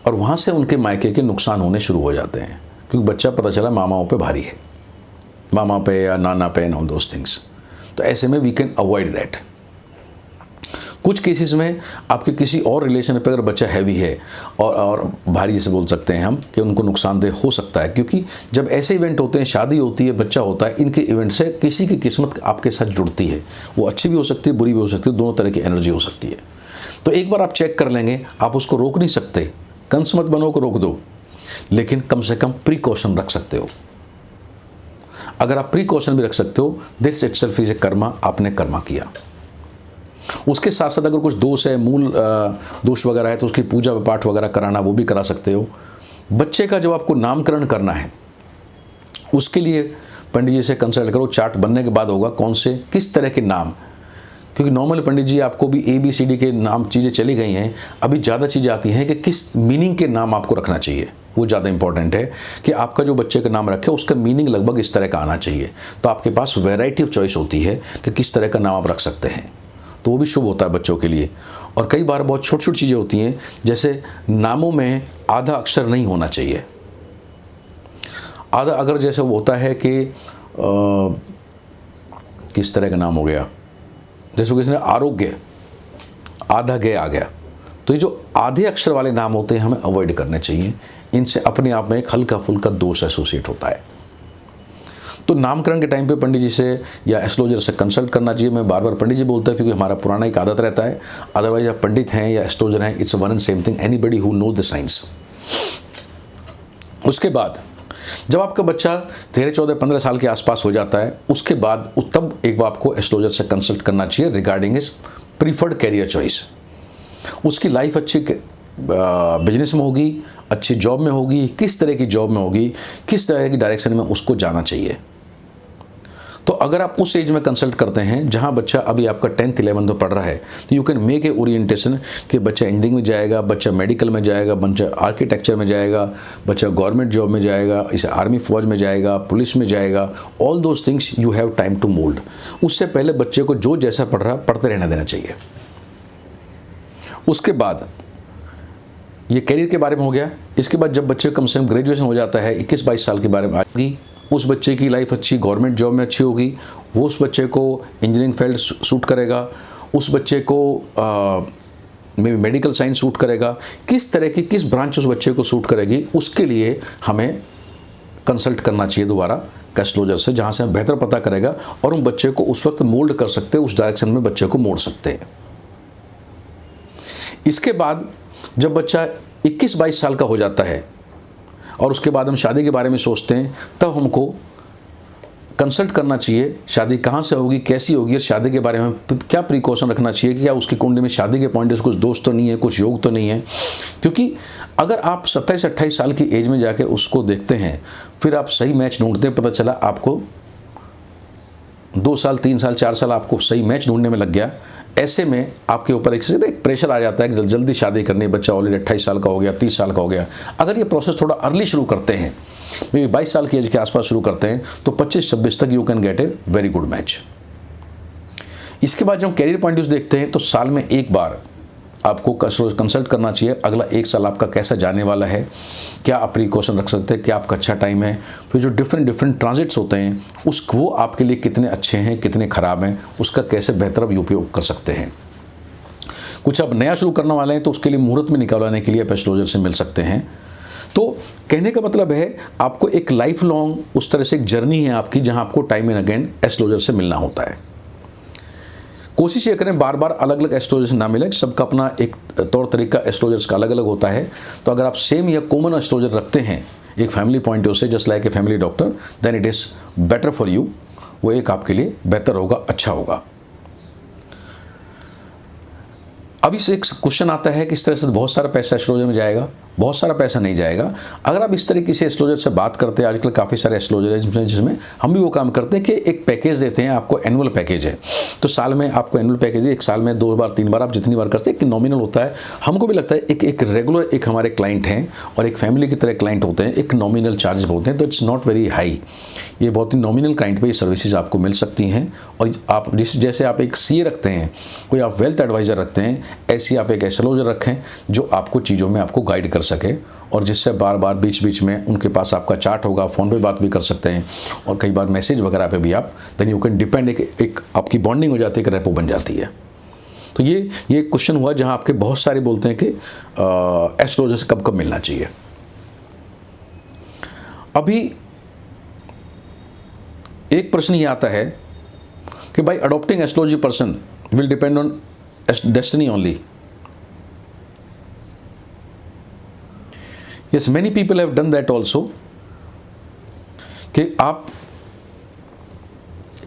और वहाँ से उनके मायके के नुकसान होने शुरू हो जाते हैं, क्योंकि बच्चा पता चला मामाओं पे भारी है, मामा पे या नाना पे एंड ऑल दोस थिंग्स। तो ऐसे में वी कैन अवॉइड दैट। कुछ केसेस में आपके किसी और रिलेशन पे अगर बच्चा हैवी है और भारी, जैसे बोल सकते हैं हम कि उनको नुकसानदेह हो सकता है, क्योंकि जब ऐसे इवेंट होते हैं, शादी होती है, बच्चा होता है, इनके इवेंट से किसी की किस्मत आपके साथ जुड़ती है। वो अच्छी भी हो सकती है, बुरी भी हो सकती है, दोनों तरह की एनर्जी हो सकती है। तो एक बार आप चेक कर लेंगे, आप उसको रोक नहीं सकते, कंस मत बनो को रोक दो, लेकिन कम से कम प्रिकॉशन रख सकते हो। अगर आप प्रिकॉशन भी रख सकते हो, this itself is a Karma, आपने कर्मा किया। उसके साथ साथ अगर कुछ दोष है, मूल दोष वगैरह है, तो उसकी पूजा पाठ वगैरह कराना, वो भी करा सकते हो। बच्चे का जब आपको नामकरण करना है, उसके लिए पंडित जी से कंसल्ट करो। चार्ट बनने के बाद होगा कौन से, किस तरह के नाम, क्योंकि नॉर्मल पंडित जी आपको भी ABCD के नाम चीज़ें चली गई हैं, अभी ज़्यादा चीज़ें आती हैं कि किस मीनिंग के नाम आपको रखना चाहिए। वो ज़्यादा इंपॉर्टेंट है कि आपका जो बच्चे का नाम रखे उसका मीनिंग लगभग इस तरह का आना चाहिए। तो आपके पास वैरायटी ऑफ चॉइस होती है कि किस तरह का नाम आप रख सकते हैं, तो वो भी शुभ होता है बच्चों के लिए। और कई बार बहुत छोटी छोटी चीज़ें होती हैं, जैसे नामों में आधा अक्षर नहीं होना चाहिए। आधा अगर जैसे वो होता है कि किस तरह का नाम हो गया, जैसे किसी ने आरोग्य, आधा गे आ गया, तो ये जो आधे अक्षर वाले नाम होते हैं हमें अवॉइड करने चाहिए। इनसे अपने आप में एक हल्का फुल्का दोष एसोसिएट होता है। तो नामकरण के टाइम पे पंडित जी से या एस्ट्रोलॉजर से कंसल्ट करना चाहिए। मैं बार बार पंडित जी बोलता है, क्योंकि हमारा पुराना एक आदत रहता है। अदरवाइज आप पंडित हैं या एस्ट्रोलॉजर हैं, it's one and same thing, anybody who knows the science. उसके बाद जब आपका बच्चा 13, 14, 15 साल के आसपास हो जाता है, उसके बाद तब एक बार आपको एस्ट्रोलॉजर से कंसल्ट करना चाहिए regarding his preferred career choice. उसकी लाइफ अच्छी बिजनेस में होगी, अच्छी जॉब में होगी, किस तरह की जॉब में होगी, किस तरह की डायरेक्शन में उसको जाना चाहिए। तो अगर आप उस एज में कंसल्ट करते हैं जहां बच्चा अभी आपका 10th 11th में पढ़ रहा है, तो you can make a orientation कि बच्चा इंजीनियरिंग में जाएगा, बच्चा मेडिकल में जाएगा, बच्चा आर्किटेक्चर में जाएगा, बच्चा गवर्नमेंट जॉब में जाएगा, इसे आर्मी फौज में जाएगा, पुलिस में जाएगा। All those things you have time to mould. उससे पहले बच्चे को जो जैसा पढ़ रहा है पढ़ते रहने देना चाहिए। उसके बाद ये करियर के बारे में हो गया। इसके बाद जब बच्चे कम से कम ग्रेजुएशन हो जाता है 21-22 साल के बारे में आएगी, उस बच्चे की लाइफ अच्छी गवर्नमेंट जॉब में अच्छी होगी, वो उस बच्चे को इंजीनियरिंग फील्ड सूट करेगा, उस बच्चे को may be medical science suit करेगा। किस तरह की किस ब्रांच उस बच्चे को सूट करेगी, उसके लिए हमें कंसल्ट करना चाहिए दोबारा एस्ट्रोलॉजर से, जहाँ से हम बेहतर पता करेगा और उन बच्चे को उस वक्त मोल्ड कर सकते हैं, उस डायरेक्शन में बच्चे को मोड़ सकते हैं। इसके बाद जब बच्चा 21-22 साल का हो जाता है और उसके बाद हम शादी के बारे में सोचते हैं, तब हमको कंसल्ट करना चाहिए शादी कहाँ से होगी, कैसी होगी, और शादी के बारे में क्या प्रिकॉशन रखना चाहिए कि क्या उसकी कुंडली में शादी के पॉइंट से कुछ दोष तो नहीं है, कुछ योग तो नहीं है। क्योंकि अगर आप 27-28 साल की एज में जाके उसको देखते हैं, फिर आप सही मैच ढूंढते हैं, पता चला आपको 2 साल 3 साल 4 साल आपको सही मैच ढूंढने में लग गया। ऐसे में आपके ऊपर एक प्रेशर आ जाता है कि जल्दी शादी करनी है, बच्चा ऑलरेडी 28 साल का हो गया, 30 साल का हो गया। अगर ये प्रोसेस थोड़ा अर्ली शुरू करते हैं, मे बी 22 साल की एज के आसपास शुरू करते हैं, तो 25-26 तक you can get a very good match. इसके बाद जब कैरियर पॉइंट ऑफ देखते हैं, तो साल में एक बार आपको कंसल्ट करना चाहिए अगला 1 साल आपका कैसा जाने वाला है, क्या आप प्रिकॉशन रख सकते हैं, क्या आपका अच्छा टाइम है। फिर जो डिफरेंट ट्रांजिट्स होते हैं वो आपके लिए कितने अच्छे हैं, कितने ख़राब हैं, उसका कैसे बेहतर आप उपयोग कर सकते हैं। कुछ आप नया शुरू करने वाले हैं तो उसके लिए मुहूर्त में निकालने के लिए आप एस्ट्रोलॉजर से मिल सकते हैं। तो कहने का मतलब है आपको एक लाइफ लॉन्ग उस तरह से एक जर्नी है आपकी, जहां आपको टाइम एंड अगेन एस्ट्रोलॉजर से मिलना होता है। कोशिश ये करें बार बार अलग अलग एस्ट्रोलॉजर ना मिले, सबका अपना एक तौर तरीका एस्ट्रोलॉजर्स का अलग अलग होता है। तो अगर आप सेम या कॉमन एस्ट्रोलॉजर रखते हैं एक फैमिली पॉइंट ऑफ से, just like a family doctor, then it is better for you. वो एक आपके लिए बेहतर होगा, अच्छा होगा। अभी से एक क्वेश्चन आता है कि इस तरह से बहुत सारा पैसा एस्ट्रोलॉजर में जाएगा। बहुत सारा पैसा नहीं जाएगा। अगर आप इस तरीके से एस्ट्रोलॉजर से बात करते हैं, आजकल काफ़ी सारे एस्ट्रोलॉजर हैं जिसमें हम भी वो काम करते हैं कि एक पैकेज देते हैं आपको, एनुअल पैकेज है। तो साल में आपको एनुअल पैकेज है, एक साल में 2 बार 3 बार आप जितनी बार करते हैं, एक नॉमिनल होता है। हमको भी लगता है एक रेगुलर एक हमारे क्लाइंट हैं और एक फैमिली की तरह क्लाइंट होते हैं, एक नॉमिनल चार्जेस होते हैं। तो इट्स नॉट वेरी हाई, ये बहुत ही नॉमिनल क्लाइंट पे ये सर्विसेज आपको मिल सकती हैं। और आप जैसे आप एक सीए रखते हैं, कोई आप वेल्थ एडवाइज़र रखते हैं, ऐसी आप एक एस्ट्रोलॉजर रखें जो आपको चीज़ों में आपको गाइड कर सके, और जिससे बार बार बीच बीच में उनके पास आपका चार्ट होगा, फ़ोन पे बात भी कर सकते हैं, और कई बार मैसेज वगैरह पे भी आप देन यू कैन डिपेंड, एक आपकी बॉन्डिंग हो जाती है, एक रेपो बन जाती है। तो ये क्वेश्चन हुआ जहां आपके बहुत सारे बोलते हैं कि एस्ट्रोलॉजर से कब कब मिलना चाहिए। अभी एक प्रश्न ये आता है कि भाई adopting astrology person will depend on destiny only. Yes, many people have done that also, कि आप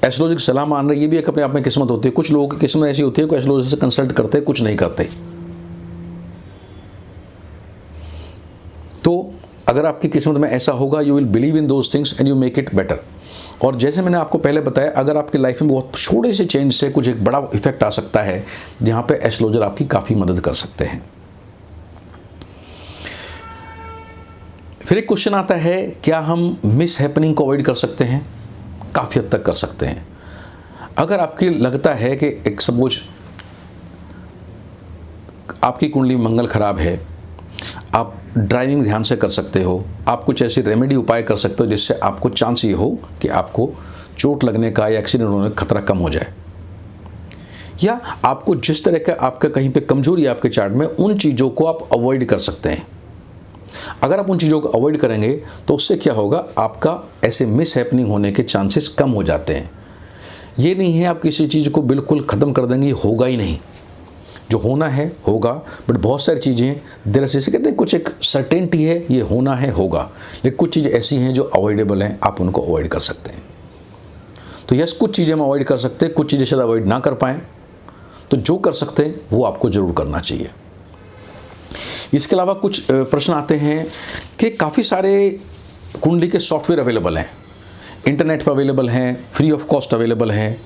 एस्ट्रोलॉजी की सलाह मान रहे, ये भी एक अपने आप में किस्मत होती है। कुछ लोगों की किस्मत ऐसी होती है कि एस्ट्रोलॉजी से कंसल्ट करते हैं, कुछ नहीं करते। तो अगर आपकी किस्मत में ऐसा होगा, you will believe in those things and you make it better. और जैसे मैंने आपको पहले बताया, अगर आपकी लाइफ में बहुत छोटे से चेंज से कुछ एक बड़ा इफेक्ट आ सकता है, जहाँ पे एस्ट्रोलॉजर आपकी काफ़ी मदद कर सकते हैं। फिर एक क्वेश्चन आता है, क्या हम मिस हैपनिंग को अवॉइड कर सकते हैं? काफ़ी हद तक कर सकते हैं। अगर आपकी लगता है कि एक सपोज आपकी कुंडली में मंगल खराब है, आप ड्राइविंग ध्यान से कर सकते हो, आप कुछ ऐसी रेमेडी उपाय कर सकते हो जिससे आपको चांस ये हो कि आपको चोट लगने का या एक्सीडेंट होने का खतरा कम हो जाए। या आपको जिस तरह का आपका कहीं पे कमजोरी है आपके चार्ट में, उन चीज़ों को आप अवॉइड कर सकते हैं। अगर आप उन चीज़ों को अवॉइड करेंगे तो उससे क्या होगा, आपका ऐसे मिस हैपनिंग होने के चांसेस कम हो जाते हैं। ये नहीं है आप किसी चीज़ को बिल्कुल ख़त्म कर देंगे, होगा ही नहीं। जो होना है होगा, बट बहुत सारी चीज़ें देर से कहते हैं कुछ एक सर्टेनिटी है, ये होना है होगा, लेकिन कुछ चीज़ें ऐसी हैं जो अवॉइडेबल हैं, आप उनको अवॉइड कर सकते हैं। तो यस, कुछ चीज़ें हम अवॉइड कर सकते हैं, कुछ चीज़ें शायद अवॉइड ना कर पाएँ। तो जो कर सकते हैं वो आपको ज़रूर करना चाहिए। इसके अलावा कुछ प्रश्न आते हैं कि काफ़ी सारे कुंडली के सॉफ्टवेयर अवेलेबल हैं। इंटरनेट पर अवेलेबल हैं, फ्री ऑफ कॉस्ट अवेलेबल हैं,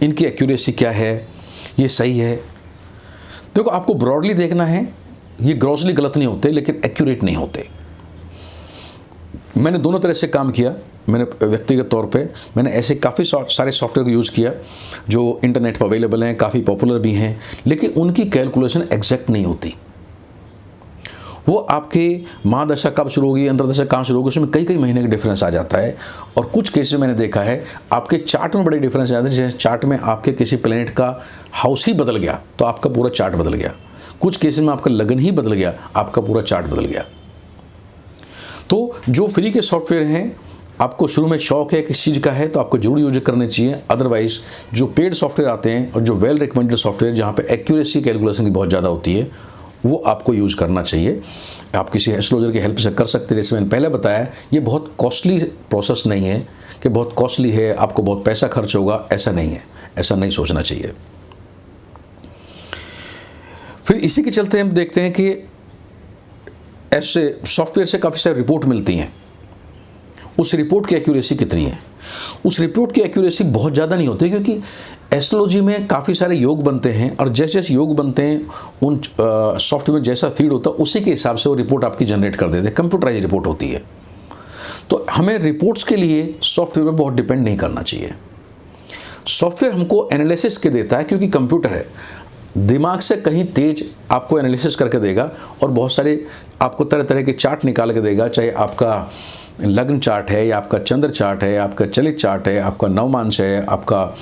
इनकी एक्यूरेसी क्या है, ये सही है। देखो आपको ब्रॉडली देखना है, ये ग्रॉसली गलत नहीं होते लेकिन एक्यूरेट नहीं होते। मैंने दोनों तरह से काम किया। मैंने व्यक्तिगत तौर पे मैंने ऐसे काफ़ी सारे सॉफ्टवेयर को यूज़ किया जो इंटरनेट पर अवेलेबल हैं, काफ़ी पॉपुलर भी हैं, लेकिन उनकी कैलकुलेशन एग्जैक्ट नहीं होती। वो आपके महादशा कब शुरू होगी, अंतर्दशा कहाँ शुरू होगी, उसमें कई कई महीने का डिफरेंस आ जाता है। और कुछ केसेस मैंने देखा है आपके चार्ट में बड़े डिफरेंस आ जाते हैं। जैसे चार्ट में आपके किसी प्लैनेट का हाउस ही बदल गया तो आपका पूरा चार्ट बदल गया। कुछ केसेस में आपका लगन ही बदल गया, आपका पूरा चार्ट बदल गया। तो जो फ्री के सॉफ्टवेयर हैं, आपको शुरू में शौक है किस चीज़ का है तो आपको जरूर यूज करने चाहिए। अदरवाइज जो पेड सॉफ्टवेयर आते हैं और जो वेल रिकमेंडेड सॉफ्टवेयर जहाँ पे एक्यूरेसी कैलकुलेशन की बहुत ज़्यादा होती है, वो आपको यूज़ करना चाहिए। आप किसी एस्ट्रोलॉजर की हेल्प से कर सकते हैं। जैसे मैंने पहले बताया, ये बहुत कॉस्टली प्रोसेस नहीं है कि बहुत कॉस्टली है, आपको बहुत पैसा खर्च होगा, ऐसा नहीं है, ऐसा नहीं सोचना चाहिए। फिर इसी के चलते हम देखते हैं कि ऐसे सॉफ्टवेयर से काफ़ी सारी रिपोर्ट मिलती हैं। उस रिपोर्ट की एक्यूरेसी कितनी है? उस रिपोर्ट की एक्यूरेसी बहुत ज़्यादा नहीं होती, क्योंकि एस्ट्रोलॉजी में काफ़ी सारे योग बनते हैं और जैसे जैसे योग बनते हैं उन सॉफ्टवेयर में जैसा फीड होता है उसी के हिसाब से वो रिपोर्ट आपकी जनरेट कर देते हैं। कंप्यूटराइज रिपोर्ट होती है। तो हमें रिपोर्ट्स के लिए सॉफ्टवेयर पर बहुत डिपेंड नहीं करना चाहिए। सॉफ्टवेयर हमको एनालिसिस के देता है, क्योंकि कंप्यूटर है, दिमाग से कहीं तेज आपको एनालिसिस करके देगा और बहुत सारे आपको तरह तरह के चार्ट निकाल के देगा। चाहे आपका लग्न चार्ट है या आपका चंद्र चार्ट है, आपका चलित चार्ट है, आपका नवमांश है, आपका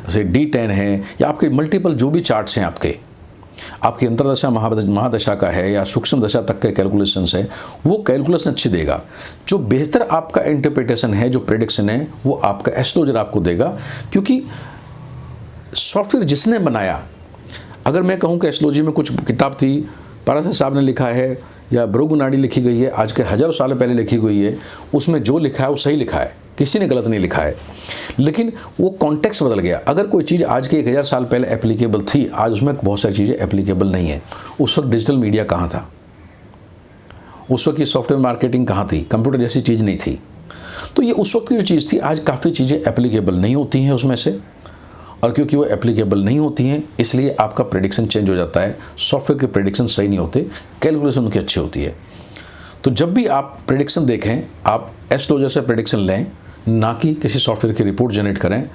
D10 है, या आपके मल्टीपल जो भी चार्ट्स हैं आपकी अंतर्दशा महादशा का है या सूक्ष्म दशा तक के कैलकुलेशंस है, वो कैलकुलेशन अच्छी देगा। जो बेहतर आपका इंटरप्रिटेशन है, जो प्रेडिक्शन है, वो आपका एस्ट्रोलॉजर आपको देगा। क्योंकि सॉफ्टवेयर जिसने बनाया, अगर मैं कहूँ कि एस्ट्रोलॉजी में कुछ किताब थी, पाराशर साहब ने लिखा है या भृगुनाड़ी लिखी गई है, आज के हज़ारों साल पहले लिखी गई है, उसमें जो लिखा है वो सही लिखा है, किसी ने गलत नहीं लिखा है, लेकिन वो कॉन्टेक्स्ट बदल गया। अगर कोई चीज़ आज के 1000 साल पहले एप्लीकेबल थी, आज उसमें बहुत सारी चीज़ें एप्लीकेबल नहीं है। उस वक्त डिजिटल मीडिया कहाँ था, उस वक्त ये सॉफ्टवेयर मार्केटिंग कहाँ थी, कंप्यूटर जैसी चीज़ नहीं थी। तो ये उस वक्त की जो चीज़ थी, आज काफ़ी चीज़ें एप्लीकेबल नहीं होती हैं उसमें से, और क्योंकि वो एप्लीकेबल नहीं होती हैं इसलिए आपका प्रेडिक्शन चेंज हो जाता है। सॉफ्टवेयर के प्रेडिक्शन सही नहीं होते, कैलकुलेशन उनकी अच्छी होती है। तो जब भी आप प्रेडिक्शन देखें, आप एस्ट्रोलॉजर से प्रेडिक्शन लें, ना कि किसी सॉफ्टवेयर की रिपोर्ट जनरेट करें।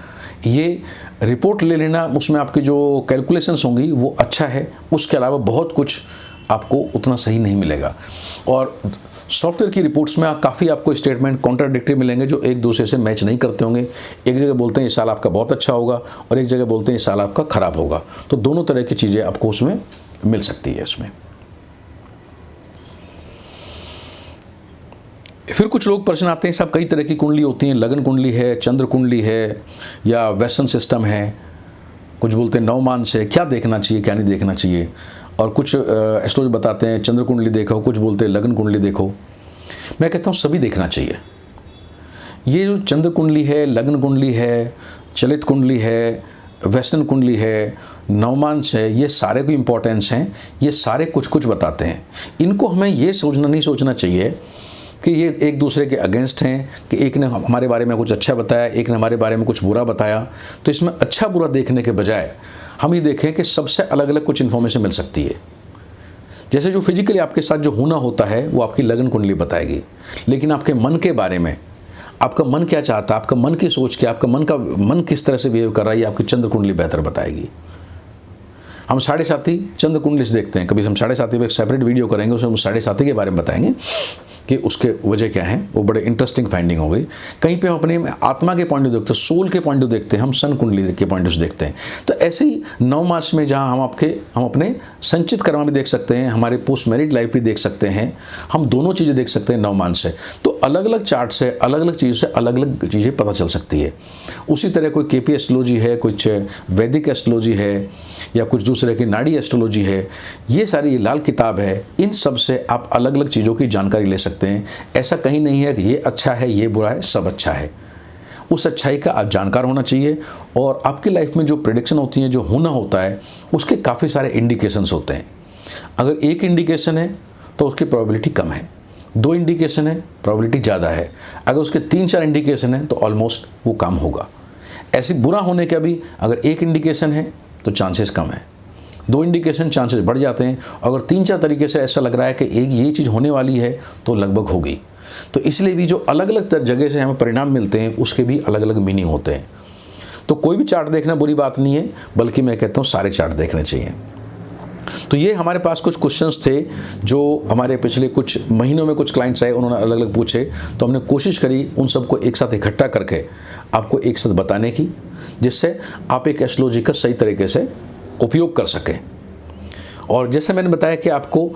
ये रिपोर्ट ले लेना, उसमें आपकी जो कैलकुलेशंस होंगी वो अच्छा है, उसके अलावा बहुत कुछ आपको उतना सही नहीं मिलेगा। और सॉफ्टवेयर की रिपोर्ट्स में काफ़ी आपको स्टेटमेंट कॉन्ट्राडिक्टरी मिलेंगे जो एक दूसरे से मैच नहीं करते होंगे। एक जगह बोलते हैं इस साल आपका बहुत अच्छा होगा और एक जगह बोलते हैं इस साल आपका खराब होगा। तो दोनों तरह की चीज़ें आपको उसमें मिल सकती है। इसमें फिर कुछ लोग प्रश्न आते हैं, सब कई तरह की कुंडली होती हैं, लगन कुंडली है, चंद्र कुंडली है या वेस्टर्न सिस्टम है, कुछ बोलते हैं नवमांश है, क्या देखना चाहिए क्या नहीं देखना चाहिए। और कुछ एस्ट्रोलॉजर बताते हैं चंद्र कुंडली देखो, कुछ बोलते हैं लगन कुंडली देखो। मैं कहता हूँ सभी देखना चाहिए। ये जो चंद्र कुंडली है, लगन कुंडली है, चलित कुंडली है, वेस्टर्न कुंडली है, नवमांश है, ये सारे को इम्पोर्टेंस हैं। ये सारे कुछ कुछ बताते हैं। इनको हमें ये नहीं सोचना चाहिए कि ये एक दूसरे के अगेंस्ट हैं, कि एक ने हमारे बारे में कुछ अच्छा बताया, एक ने हमारे बारे में कुछ बुरा बताया। तो इसमें अच्छा बुरा देखने के बजाय हम ये देखें कि सबसे अलग अलग कुछ इन्फॉर्मेशन मिल सकती है। जैसे जो फिजिकली आपके साथ जो होना होता है वो आपकी लगन कुंडली बताएगी, लेकिन आपके मन के बारे में, आपका मन क्या चाहता है, आपका मन की सोच क्या, आपका मन किस तरह से बिहेव कर रहा है, ये आपकी चंद्र कुंडली बेहतर बताएगी। हम साढ़े साथी चंद्र कुंडली से देखते हैं, कभी हम साढ़े साथी पे एक सेपरेट वीडियो करेंगे, उसमें हम साढ़े साथी के बारे में बताएंगे कि उसके वजह क्या है। वो बड़े इंटरेस्टिंग फाइंडिंग हो गई। कहीं पे हम अपने आत्मा के पॉइंट ऑफ देखते हैं, सोल के पॉइंट ऑफ देखते हैं, हम सन कुंडली के पॉइंट ऑफ देखते हैं। तो ऐसे ही 9 मार्च में जहाँ हम अपने संचित कर्म भी देख सकते हैं, हमारे पोस्ट मैरिड लाइफ भी देख सकते हैं, हम दोनों चीज़ें देख सकते हैं 9 मार्च से। तो अलग अलग चार्ट से अलग अलग चीज़ों से अलग अलग चीज़ें पता चल सकती है। उसी तरह कोई केपी एस्ट्रोलॉजी है, कुछ वैदिक एस्ट्रोलॉजी है, या कुछ दूसरे की नाड़ी एस्ट्रोलॉजी है, ये सारी ये लाल किताब है। इन सब से आप अलग अलग चीज़ों की जानकारी ले सकते हैं। ऐसा कहीं नहीं है कि ये अच्छा है ये बुरा है, सब अच्छा है। उस अच्छाई का आप जानकार होना चाहिए। और आपकी लाइफ में जो प्रेडिक्शन होती है, जो होना होता है, उसके काफ़ी सारे इंडिकेशंस होते हैं। अगर एक इंडिकेशन है तो उसकी प्रोबेबिलिटी कम है, 2 इंडिकेशन है, प्रोबेबिलिटी ज़्यादा है। अगर उसके 3-4 इंडिकेशन है तो ऑलमोस्ट वो काम होगा। ऐसे बुरा होने का भी अगर 1 इंडिकेशन है तो चांसेस कम है, 2 इंडिकेशन चांसेस बढ़ जाते हैं। अगर 3-4 तरीके से ऐसा लग रहा है कि एक ये चीज़ होने वाली है तो लगभग होगी। तो इसलिए भी जो अलग अलग जगह से हमें परिणाम मिलते हैं उसके भी अलग अलग मीनिंग होते हैं। तो कोई भी चार्ट देखना बुरी बात नहीं है, बल्कि मैं कहता हूँ सारे चार्ट देखने चाहिए। तो ये हमारे पास कुछ क्वेश्चंस थे जो हमारे पिछले कुछ महीनों में कुछ क्लाइंट्स आए, उन्होंने अलग अलग पूछे, तो हमने कोशिश करी उन सबको एक साथ इकट्ठा करके आपको एक साथ बताने की, जिससे आप एक एस्ट्रोलॉजी का सही तरीके से उपयोग कर सकें। और जैसे मैंने बताया कि आपको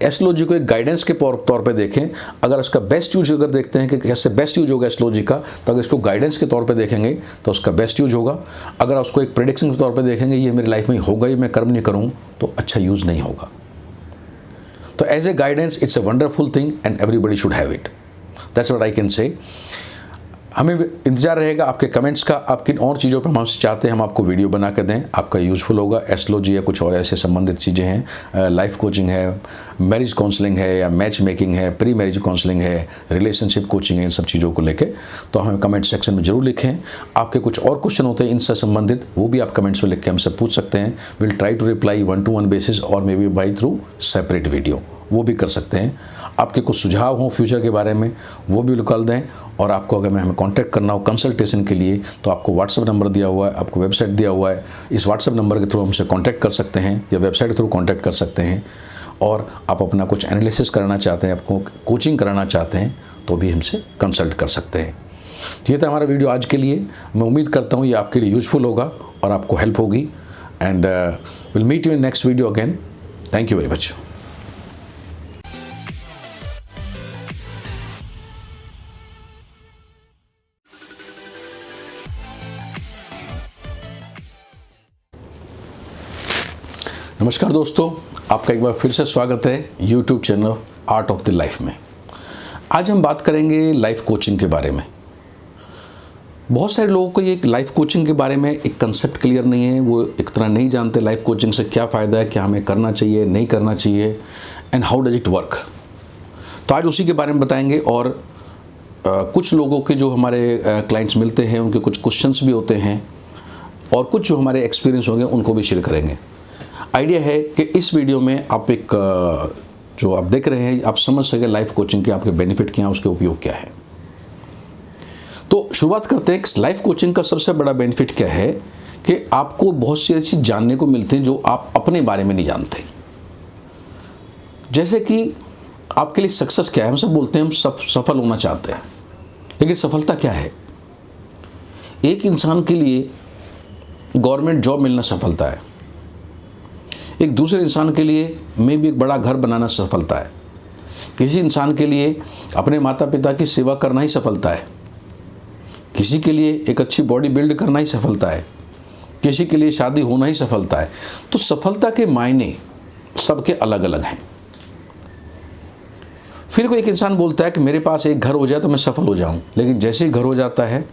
एस्ट्रोलॉजी को एक गाइडेंस के तौर पे देखें। अगर उसका बेस्ट यूज अगर देखते हैं कि कैसे बेस्ट यूज होगा एस्ट्रोलॉजी का, तो अगर इसको गाइडेंस के तौर पे देखेंगे तो उसका बेस्ट यूज होगा। अगर उसको एक प्रेडिक्शन के तौर पे देखेंगे ये मेरी लाइफ में होगा ही, मैं कर्म नहीं करूँ, तो अच्छा यूज़ नहीं होगा। तो as a guidance it's a wonderful thing and everybody should have it, that's what I can say. हमें इंतजार रहेगा आपके कमेंट्स का, आप किन और चीज़ों पर हम आपसे चाहते हैं हम आपको वीडियो बना कर दें, आपका यूज़फुल होगा। एस्ट्रोलॉजी या कुछ और ऐसे संबंधित चीज़ें हैं, लाइफ कोचिंग है, मैरिज काउंसलिंग है, या मैच मेकिंग है, प्री मैरिज काउंसलिंग है, रिलेशनशिप कोचिंग है, इन सब चीज़ों को लेके तो हमें कमेंट सेक्शन में ज़रूर लिखें। आपके कुछ और क्वेश्चन होते हैं इनसे संबंधित, वो भी आप कमेंट्स में लिख के हमसे पूछ सकते हैं। Will try to reply 1-to-1 basis और may be by through separate video, वो भी कर सकते हैं। आपके कुछ सुझाव हों फ्यूचर के बारे में वो भी निकाल दें। और आपको अगर हमें कांटेक्ट करना हो कंसल्टेशन के लिए तो आपको व्हाट्सएप नंबर दिया हुआ है, आपको वेबसाइट दिया हुआ है, इस व्हाट्सएप नंबर के थ्रू हमसे कांटेक्ट कर सकते हैं या वेबसाइट के थ्रू कांटेक्ट कर सकते हैं। और आप अपना कुछ एनालिसिस कराना चाहते हैं, आपको कोचिंग कराना चाहते हैं तो भी हमसे कंसल्ट कर सकते हैं। तो ये था हमारा वीडियो आज के लिए। मैं उम्मीद करता हूँ ये आपके लिए यूजफुल होगा और आपको हेल्प होगी। And will meet you in next video again. Thank you very much. नमस्कार दोस्तों, आपका एक बार फिर से स्वागत है YouTube channel art of the life में। आज हम बात करेंगे लाइफ कोचिंग के बारे में। बहुत सारे लोगों को ये लाइफ कोचिंग के बारे में एक कंसेप्ट क्लियर नहीं है, वो एक तरह नहीं जानते लाइफ कोचिंग से क्या फ़ायदा है, क्या हमें करना चाहिए, नहीं करना चाहिए, and how does it work. तो आज उसी के बारे में बताएंगे। और कुछ लोगों के जो हमारे क्लाइंट्स मिलते हैं उनके कुछ क्वेश्चंस भी होते हैं और कुछ जो हमारे एक्सपीरियंस होंगे उनको भी शेयर करेंगे। आइडिया है कि इस वीडियो में आप एक जो आप देख रहे हैं आप समझ सके लाइफ कोचिंग के आपके बेनिफिट क्या हैं, उसके उपयोग क्या है। तो शुरुआत करते हैं। लाइफ कोचिंग का सबसे बड़ा बेनिफिट क्या है कि आपको बहुत सी चीज़ जानने को मिलती हैं जो आप अपने बारे में नहीं जानते। जैसे कि आपके लिए सक्सेस क्या है। हम सब बोलते हैं हम सफल होना चाहते हैं, लेकिन सफलता क्या है। एक इंसान के लिए गवर्नमेंट जॉब मिलना सफलता है, एक दूसरे इंसान के लिए में भी एक बड़ा घर बनाना सफलता है, किसी इंसान के लिए अपने माता पिता की सेवा करना ही सफलता है, किसी के लिए एक अच्छी बॉडी बिल्ड करना ही सफलता है, किसी के लिए शादी होना ही सफलता है। तो सफलता के मायने सबके अलग अलग हैं। फिर कोई एक इंसान बोलता है कि मेरे पास एक घर हो जाए तो मैं सफल हो जाऊं, लेकिन जैसे ही घर हो जाता है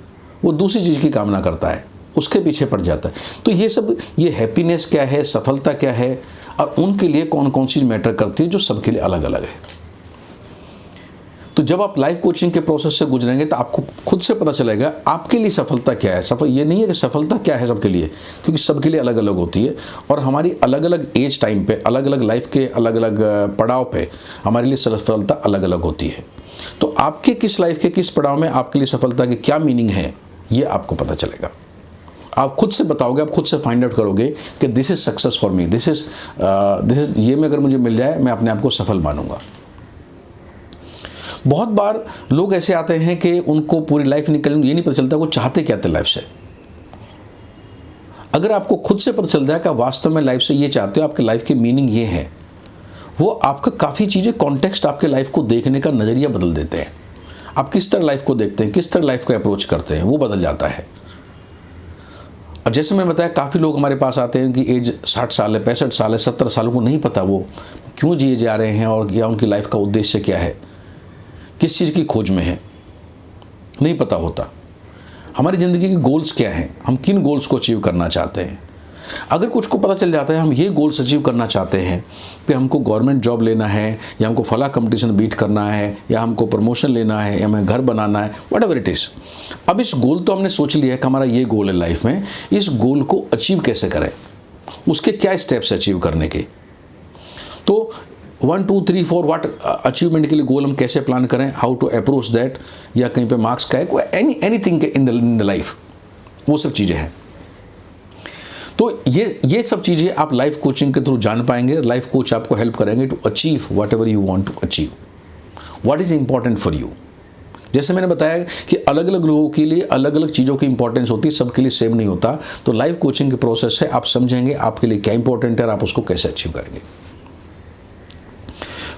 वो दूसरी चीज़ की कामना करता है, उसके पीछे पड़ जाता है। तो ये हैप्पीनेस क्या है, सफलता क्या है, और उनके लिए कौन कौन सी मैटर करती है, जो सबके लिए अलग अलग है। तो जब आप लाइफ कोचिंग के प्रोसेस से गुजरेंगे तो आपको खुद से पता चलेगा आपके लिए सफलता क्या है। ये नहीं है कि सफलता क्या है सबके लिए, क्योंकि सबके लिए अलग अलग होती है और हमारी अलग अलग एज टाइम पे, अलग अलग लाइफ के अलग अलग पड़ाव पे हमारे लिए सफलता अलग अलग होती है। तो आपके किस लाइफ के किस पड़ाव में आपके लिए सफलता की क्या मीनिंग है, ये आपको पता चलेगा। आप खुद से बताओगे, आप खुद से फाइंड आउट करोगे कि this is success for me, this is ये में अगर मुझे मिल जाए मैं अपने आप को सफल मानूंगा। बहुत बार लोग ऐसे आते हैं कि उनको पूरी लाइफ निकल ये नहीं पता चलता वो चाहते क्या थे लाइफ से। अगर आपको खुद से पता चल जाए कि वास्तव में लाइफ से ये चाहते हो, आपके लाइफ की मीनिंग ये है, वो आपका काफ़ी चीज़ें कॉन्टेक्स्ट आपके लाइफ को देखने का नज़रिया बदल देते हैं। आप किस तरह लाइफ को देखते हैं, किस तरह लाइफ को अप्रोच करते हैं, वो बदल जाता है। और जैसे मैंने बताया काफ़ी लोग हमारे पास आते हैं कि एज 60 साल है, 65 साल है, 70 साल, को नहीं पता वो क्यों जिए जा रहे हैं और या उनकी लाइफ का उद्देश्य क्या है, किस चीज़ की खोज में है, नहीं पता होता। हमारी ज़िंदगी के गोल्स क्या हैं, हम किन गोल्स को अचीव करना चाहते हैं। अगर कुछ को पता चल जाता है हम ये गोल्स अचीव करना चाहते हैं कि हमको गवर्नमेंट जॉब लेना है, या हमको फला कंपटीशन बीट करना है, या हमको प्रमोशन लेना है, या हमें घर बनाना है, वट एवर इट इज़। अब इस गोल तो हमने सोच लिया है कि हमारा ये गोल है लाइफ में, इस गोल को अचीव कैसे करें, उसके क्या स्टेप्स अचीव करने के। तो 1 2 3 4 वाट अचीवमेंट के लिए गोल हम कैसे प्लान करें, हाउ टू अप्रोच दैट, या कहीं पे मार्क्स का है, एनीथिंग इन द लाइफ, वो सब चीज़ें हैं। तो ये सब चीज़ें आप लाइफ कोचिंग के थ्रू जान पाएंगे। लाइफ कोच आपको हेल्प करेंगे to achieve whatever you want to achieve, what is important for you. जैसे मैंने बताया कि अलग अलग लोगों के लिए अलग अलग चीज़ों की इंपॉर्टेंस होती है, सबके लिए सेम नहीं होता। तो लाइफ कोचिंग के प्रोसेस है, आप समझेंगे आपके लिए क्या इंपॉर्टेंट है और आप उसको कैसे अचीव करेंगे।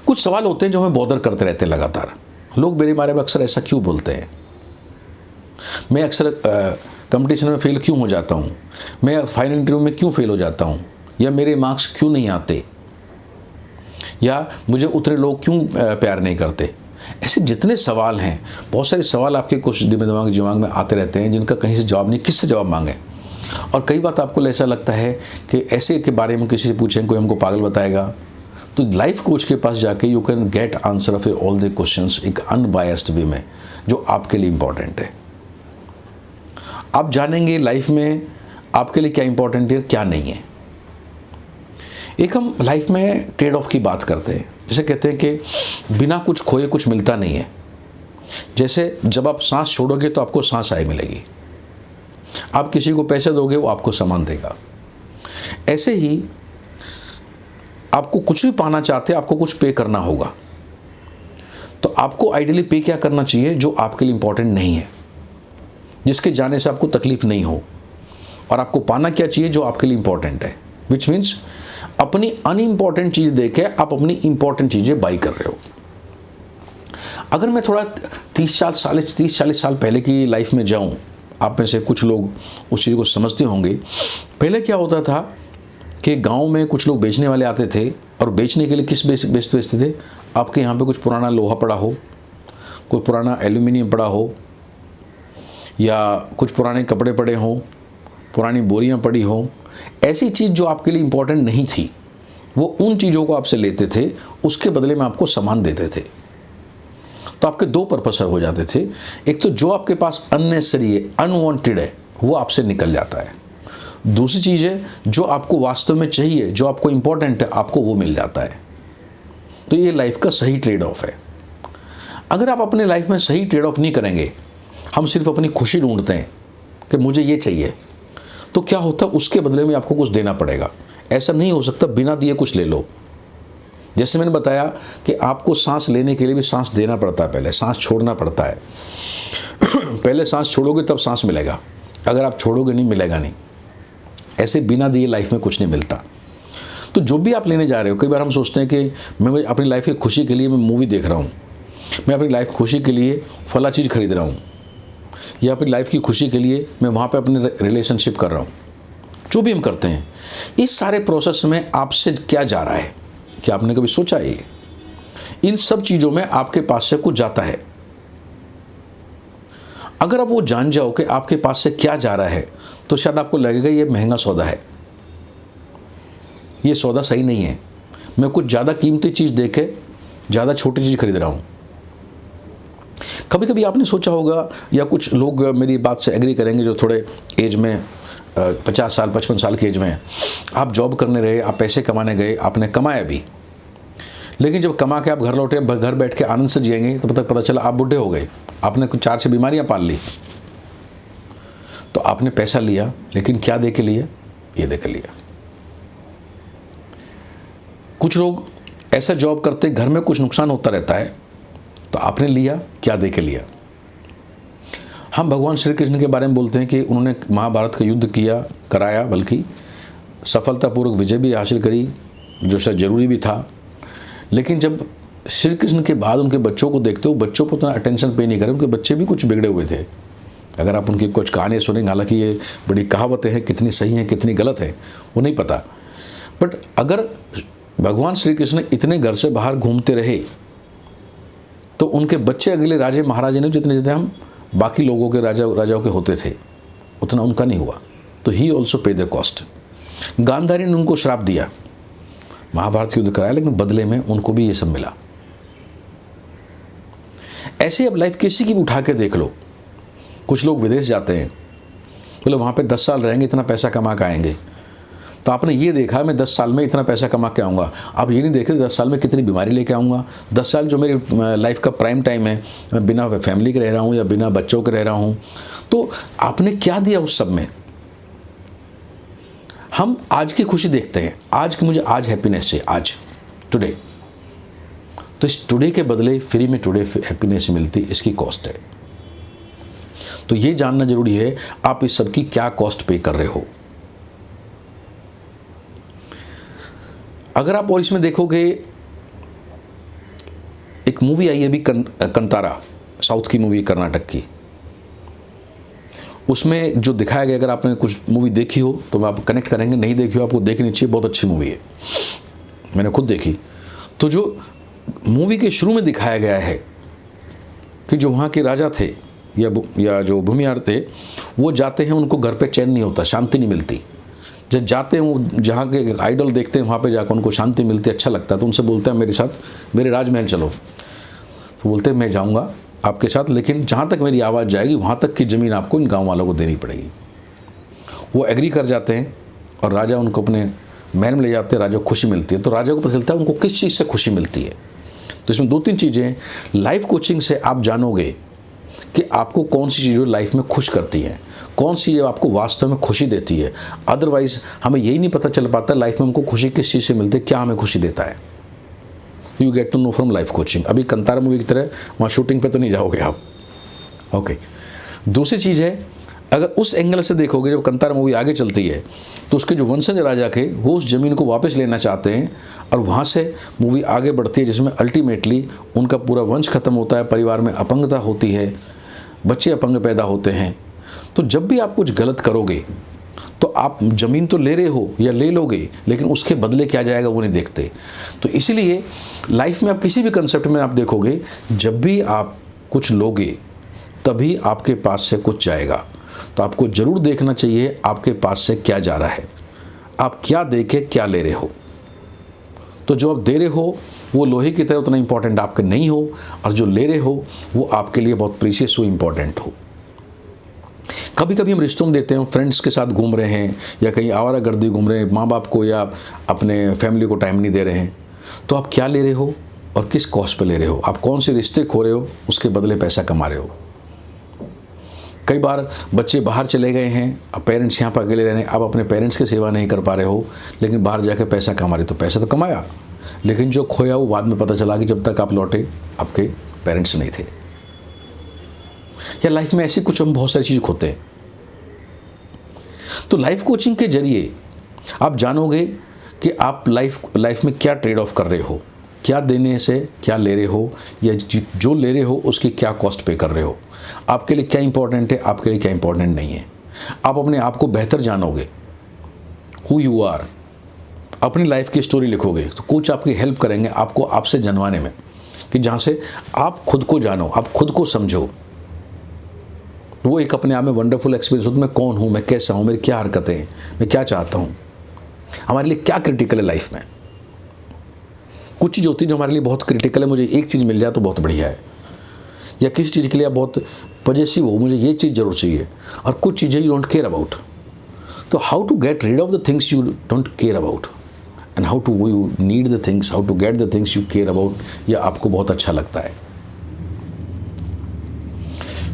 कुछ सवाल होते हैं जो हमें बॉदर करते रहते हैं लगातार। लोग मेरे बारे में अक्सर ऐसा क्यों बोलते हैं, मैं अक्सर कंपटीशन में फेल क्यों हो जाता हूँ, मैं फाइनल इंटरव्यू में क्यों फेल हो जाता हूँ, या मेरे मार्क्स क्यों नहीं आते, या मुझे उतने लोग क्यों प्यार नहीं करते। ऐसे जितने सवाल हैं, बहुत सारे सवाल आपके कुछ दिमाग में आते रहते हैं जिनका कहीं से जवाब नहीं, किससे जवाब मांगे। और कई बात आपको ऐसा लगता है कि ऐसे के बारे में किसी से पूछें, कोई हमको पागल बताएगा। तो लाइफ कोच के पास जाके you can get answer of all the questions एक अनबायस्ड वे में, जो आपके लिए इंपॉर्टेंट है। आप जानेंगे लाइफ में आपके लिए क्या इंपॉर्टेंट है, क्या नहीं है। एक हम लाइफ में ट्रेड ऑफ की बात करते हैं, जैसे कहते हैं कि बिना कुछ खोए कुछ मिलता नहीं है। जैसे जब आप सांस छोड़ोगे तो आपको सांस आए मिलेगी, आप किसी को पैसे दोगे वो आपको सामान देगा। ऐसे ही आपको कुछ भी पाना चाहते हैं, आपको कुछ पे करना होगा। तो आपको आइडियली पे क्या करना चाहिए, जो आपके लिए इंपॉर्टेंट नहीं है, जिसके जाने से आपको तकलीफ नहीं हो। और आपको पाना क्या चाहिए, जो आपके लिए इंपॉर्टेंट है। विच मीन्स अपनी अनइम्पॉर्टेंट चीज़ देके आप अपनी इंपॉर्टेंट चीज़ें बाई कर रहे हो। अगर मैं थोड़ा 30-40 साल पहले की लाइफ में जाऊं, आप में से कुछ लोग उस चीज़ को समझते होंगे। पहले क्या होता था कि गांव में कुछ लोग बेचने वाले आते थे, और बेचने के लिए किस बेचते थे, आपके यहाँ पे कुछ पुराना लोहा पड़ा हो, कोई पुराना एल्यूमिनियम पड़ा हो, या कुछ पुराने कपड़े पड़े हों, पुरानी बोरियां पड़ी हों, ऐसी चीज़ जो आपके लिए इंपॉर्टेंट नहीं थी, वो उन चीज़ों को आपसे लेते थे, उसके बदले में आपको सामान देते थे। तो आपके दो पर्पस हो जाते थे। एक तो जो आपके पास अननेसेसरी है, अनवांटेड है, वो आपसे निकल जाता है। दूसरी चीज़ है जो आपको वास्तव में चाहिए, जो आपको इंपॉर्टेंट है, आपको वो मिल जाता है। तो ये लाइफ का सही ट्रेड ऑफ है। अगर आप अपने लाइफ में सही ट्रेड ऑफ नहीं करेंगे, हम सिर्फ अपनी खुशी ढूंढते हैं कि मुझे ये चाहिए, तो क्या होता है, उसके बदले में आपको कुछ देना पड़ेगा। ऐसा नहीं हो सकता बिना दिए कुछ ले लो। जैसे मैंने बताया कि आपको सांस लेने के लिए भी सांस देना पड़ता है, पहले सांस छोड़ना पड़ता है। पहले सांस छोड़ोगे तब सांस मिलेगा, अगर आप छोड़ोगे नहीं मिलेगा नहीं। ऐसे बिना दिए लाइफ में कुछ नहीं मिलता। तो जो भी आप लेने जा रहे हो, कई बार हम सोचते हैं कि मैं अपनी लाइफ की खुशी के लिए मैं मूवी देख रहा हूँ, मैं अपनी लाइफ खुशी के लिए फला चीज़ खरीद रहा हूँ, या अपनी लाइफ की खुशी के लिए मैं वहाँ पे अपने रिलेशनशिप कर रहा हूँ। जो भी हम करते हैं, इस सारे प्रोसेस में आपसे क्या जा रहा है, क्या आपने कभी सोचा है? इन सब चीज़ों में आपके पास से कुछ जाता है। अगर आप वो जान जाओ कि आपके पास से क्या जा रहा है, तो शायद आपको लगेगा ये महंगा सौदा है, ये सौदा सही नहीं है, मैं कुछ ज़्यादा कीमती चीज़ देके ज़्यादा छोटी चीज़ खरीद रहा हूँ। कभी कभी आपने सोचा होगा, या कुछ लोग मेरी बात से एग्री करेंगे जो थोड़े एज में 50 साल 55 साल की एज में, आप जॉब करने रहे, आप पैसे कमाने गए, आपने कमाया भी, लेकिन जब कमा के आप घर लौटे, घर बैठ के आनंद से जिएंगे, तो पता चला आप बुढ़े हो गए, आपने कुछ 4-6 बीमारियां पाल ली। तो आपने पैसा लिया, लेकिन क्या दे के लिया? ये दे के लिया। कुछ लोग ऐसा जॉब करते, घर में कुछ नुकसान होता रहता है, तो आपने लिया, क्या दे के लिया? हम भगवान श्री कृष्ण के बारे में बोलते हैं कि उन्होंने महाभारत का युद्ध कराया, बल्कि सफलतापूर्वक विजय भी हासिल करी, जो शायद जरूरी भी था। लेकिन जब श्री कृष्ण के बाद उनके बच्चों को देखते हो, बच्चों को उतना अटेंशन पे नहीं करे, उनके बच्चे भी कुछ बिगड़े हुए थे। अगर आप उनकी कुछ कहानियाँ सुनेंगे, हालांकि ये बड़ी कहावतें हैं, कितनी सही हैं कितनी गलत है वो नहीं पता, बट अगर भगवान श्री कृष्ण इतने घर से बाहर घूमते रहे, तो उनके बच्चे अगले राजे महाराजे नहीं, जितने हम बाकी लोगों के राजाओं के होते थे, उतना उनका नहीं हुआ। तो ही ऑल्सो पे द कॉस्ट। गांधारी ने उनको श्राप दिया, महाभारत युद्ध कराया, लेकिन बदले में उनको भी ये सब मिला। ऐसे अब लाइफ किसी की भी उठा के देख लो। कुछ लोग विदेश जाते हैं, बोले वहाँ पे 10 साल रहेंगे, इतना पैसा कमा के आएंगे। तो आपने ये देखा मैं 10 साल में इतना पैसा कमा के आऊँगा, आप ये नहीं देख रहे 10 साल में कितनी बीमारी लेके आऊँगा। 10 साल जो मेरी लाइफ का प्राइम टाइम है, मैं बिना फैमिली के रह रहा हूँ या बिना बच्चों के रह रहा हूँ। तो आपने क्या दिया उस सब में? हम आज की खुशी देखते हैं, आज की मुझे आज हैप्पीनेस है, आज टुडे। तो इस टुडे के बदले फ्री में टुडे हैप्पीनेस मिलती, इसकी कॉस्ट है। तो ये जानना जरूरी है आप इस सब की क्या कॉस्ट पे कर रहे हो। अगर आप और इसमें देखोगे, एक मूवी आई है अभी कंतारा, साउथ की मूवी, कर्नाटक की। उसमें जो दिखाया गया, अगर आपने कुछ मूवी देखी हो तो आप कनेक्ट करेंगे, नहीं देखी हो आपको देखनी चाहिए, बहुत अच्छी मूवी है, मैंने खुद देखी। तो जो मूवी के शुरू में दिखाया गया है कि जो वहाँ के राजा थे या जो भूमिहार थे, वो जाते हैं, उनको घर पे चैन नहीं होता, शांति नहीं मिलती। जब जाते हैं वो जहाँ के आइडल देखते हैं, वहाँ पे जाकर उनको शांति मिलती, अच्छा लगता है। तो उनसे बोलते हैं मेरे साथ मेरे राजमहल चलो। तो बोलते हैं मैं जाऊँगा आपके साथ, लेकिन जहाँ तक मेरी आवाज़ जाएगी वहाँ तक की ज़मीन आपको इन गाँव वालों को देनी पड़ेगी। वो एग्री कर जाते हैं और राजा उनको अपने महल में ले जाते हैं, राजा को खुशी मिलती है। तो राजा को पता चलता है उनको किस चीज़ से खुशी मिलती है। तो इसमें 2-3 चीज़ें लाइफ कोचिंग से आप जानोगे कि आपको कौन सी चीज़ें लाइफ में खुश करती हैं, कौन सी चीज़ आपको वास्तव में खुशी देती है। अदरवाइज़ हमें यही नहीं पता चल पाता लाइफ में हमको खुशी किस चीज़ से मिलती है, क्या हमें खुशी देता है। You get to know from life coaching. अभी कंतारा मूवी की तरह वहाँ शूटिंग पे तो नहीं जाओगे आप, ओके। दूसरी चीज़ है, अगर उस एंगल से देखोगे, जब कंतारा मूवी आगे चलती है तो उसके जो वंशज राजा थे वो उस ज़मीन को वापस लेना चाहते हैं, और वहाँ से मूवी आगे बढ़ती है, जिसमें अल्टीमेटली उनका पूरा वंश खत्म होता है, परिवार में अपंगता होती है, बच्चे अपंग पैदा होते हैं। तो जब भी आप कुछ गलत करोगे तो आप ज़मीन तो ले रहे हो या ले लोगे, लेकिन उसके बदले क्या जाएगा वो नहीं देखते। तो इसीलिए लाइफ में आप किसी भी कंसेप्ट में आप देखोगे, जब भी आप कुछ लोगे तभी आपके पास से कुछ जाएगा। तो आपको ज़रूर देखना चाहिए आपके पास से क्या जा रहा है, आप क्या दे के क्या ले रहे हो। तो जो आप दे रहे हो वो लोहे की तरह उतना इंपॉर्टेंट आपके नहीं हो, और जो ले रहे हो वो आपके लिए बहुत प्रीशियस हो, इंपॉर्टेंट हो। कभी कभी हम रिश्तों में देते हैं, फ्रेंड्स के साथ घूम रहे हैं या कहीं आवारागर्दी घूम रहे हैं, माँ बाप को या अपने फैमिली को टाइम नहीं दे रहे हैं, तो आप क्या ले रहे हो और किस कॉस्ट पे ले रहे हो, आप कौन से रिश्ते खो रहे हो, उसके बदले पैसा कमा रहे हो। कई बार बच्चे बाहर चले गए हैं, अब पेरेंट्स यहाँ पर अकेले रह रहे हैं, आप अपने पेरेंट्स की सेवा नहीं कर पा रहे हो, लेकिन बाहर जाकर पैसा कमा रहे। तो पैसा तो कमाया, लेकिन जो खोया वो बाद में पता चला कि जब तक आप लौटे आपके पेरेंट्स नहीं थे। या लाइफ में ऐसी कुछ हम बहुत सारी चीज़ खोते हैं। तो लाइफ कोचिंग के जरिए आप जानोगे कि आप लाइफ में क्या ट्रेड ऑफ कर रहे हो, क्या देने से क्या ले रहे हो, या जो ले रहे हो उसकी क्या कॉस्ट पे कर रहे हो, आपके लिए क्या इंपॉर्टेंट है, आपके लिए क्या इंपॉर्टेंट नहीं है। आप अपने आप को बेहतर जानोगे, हु यू आर, अपनी लाइफ की स्टोरी लिखोगे, तो कुछ आपकी हेल्प करेंगे आपको आपसे जानवाने में, कि जहाँ से आप खुद को जानो, आप खुद को समझो। वो एक अपने आप में वंडरफुल एक्सपीरियंस होता है। मैं कौन हूँ, मैं कैसा हूँ, मेरी क्या हरकतें हैं, मैं क्या चाहता हूँ, हमारे लिए क्या क्रिटिकल है लाइफ में। कुछ चीज़ होती है जो हमारे लिए बहुत क्रिटिकल है, मुझे एक चीज़ मिल जाए तो बहुत बढ़िया है, या किसी चीज़ के लिए आप बहुत पॉजिटिव हो, मुझे ये चीज़ जरूर चाहिए, और कुछ चीज़ें यू डोंट केयर अबाउट। तो how to get rid of the things you don't care about, and how to you need the things, how to get the things you care about, यह आपको बहुत अच्छा लगता है।